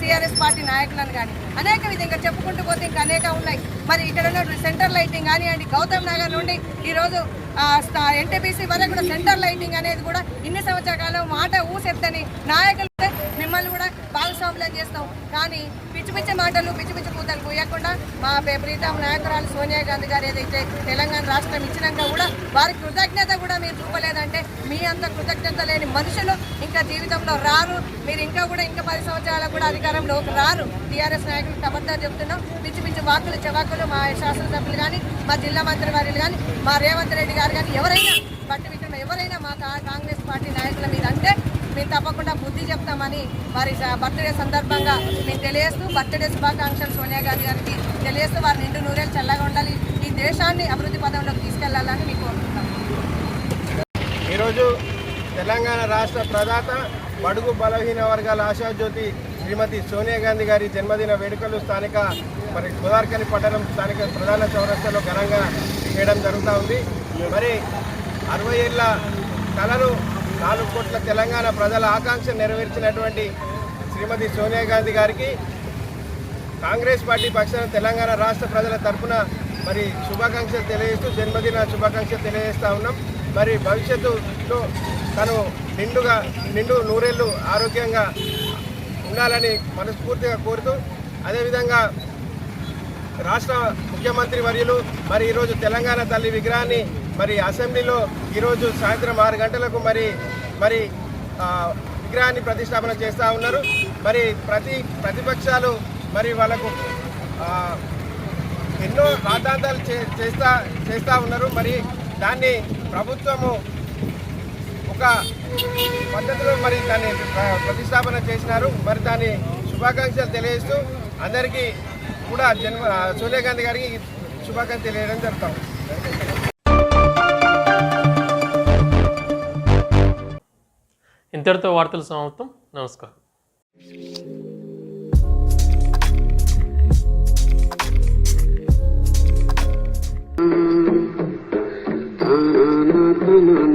CRS పార్టీ నాయకులను కానీ అనేక విధంగా చెప్పుకుంటూ పోతే ఇంకా అనేక ఉన్నాయి. మరి ఇక్కడ ఉన్న సెంటర్ లైటింగ్ కానివ్వండి, గౌతమ్ నగర్ నుండి ఈరోజు NTPC వరకు కూడా సెంటర్ లైటింగ్ అనేది కూడా ఇన్ని సంవత్సరాల కాలం మాట ఊసెత్తని నాయకులు మిమ్మల్ని కూడా భాగస్వాములను చేస్తాం. కానీ పిచ్చి పిచ్చి మాటలు పిచ్చి పిచ్చి కూతలు పోయకుండా మా ప్రీతం నాయకురాలు సోనియా గాంధీ గారు ఏదైతే తెలంగాణ రాష్ట్రం ఇచ్చినాక కూడా వారి కృతజ్ఞత కూడా మీరు చూపలేదంటే మీ అంత కృతజ్ఞత లేని మనుషులు ఇంకా జీవితంలో రారు. మీరు ఇంకా 10 సంవత్సరాలకు కూడా అధికారంలోకి రారు. TRS నాయకులు ఖబర్దార్ చెప్తున్నాం. పిచ్చి పిచ్చి వాకులు చెవాకులు మా శాసనసభ్యులు కానీ మా జిల్లా మంత్రి వారిలు కానీ మా రేవంత్ రెడ్డి గారు కానీ ఎవరైనా బట్టి విక్రమ ఎవరైనా మా కాంగ్రెస్ పార్టీ నాయకుల మీద అంటే మేము తప్పకుండా బుద్ధి చెప్తామని వారి బర్త్డే సందర్భంగా మేము తెలియజేస్తూ బర్త్డే శుభాకాంక్షలు సోనియా గాంధీ గారికి తెలియజేస్తూ వారి నిండు నూరేళ్ళు చల్లగా ఉండాలి, ఈ దేశాన్ని అభివృద్ధి పదంలోకి తీసుకెళ్లాలని మీకు కోరుకుంటున్నాం. ఈరోజు తెలంగాణ రాష్ట్ర ప్రదాత బడుగు బలహీన వర్గాల ఆశాజ్యోతి శ్రీమతి సోనియా గాంధీ గారి జన్మదిన వేడుకలు స్థానిక మరి గోదావరిఖని పట్టణం స్థానిక ప్రధాన చౌరస్తాలో ఘనంగా చేయడం జరుగుతూ ఉంది. మరి 60 ఏళ్ల కళను 4 కోట్ల తెలంగాణ ప్రజల ఆకాంక్ష నెరవేర్చినటువంటి శ్రీమతి సోనియా గాంధీ గారికి కాంగ్రెస్ పార్టీ పక్షాన తెలంగాణ రాష్ట్ర ప్రజల తరఫున మరి శుభాకాంక్షలు తెలియజేస్తూ జన్మదిన శుభాకాంక్షలు తెలియజేస్తూ ఉన్నాం. మరి భవిష్యత్తులో తను నిండు నూరేళ్ళు ఆరోగ్యంగా ఉండాలని మనస్ఫూర్తిగా కోరుతూ అదేవిధంగా రాష్ట్ర ముఖ్యమంత్రి వర్యులు మరి ఈరోజు తెలంగాణ తల్లి విగ్రహాన్ని మరి అసెంబ్లీలో ఈరోజు సాయంత్రం 6 గంటలకు మరి విగ్రహాన్ని ప్రతిష్టాపన చేస్తూ ఉన్నారు. మరి ప్రతిపక్షాలు మరి వాళ్ళకు ఎన్నో రాద్ధాంతాలు చేస్తూ ఉన్నారు. మరి దాన్ని ప్రభుత్వము ఒక పద్ధతిలో మరి దాన్ని ప్రతిష్టాపన చేసినారు. మరి దాన్ని శుభాకాంక్షలు తెలియజేస్తూ అందరికీ కూడా సోనియా గాంధీ గారికి శుభాకాంక్షలు తెలియడం జరుగుతాం. ఇంతటితో వార్తలు సమాప్తం. నమస్కారం. na na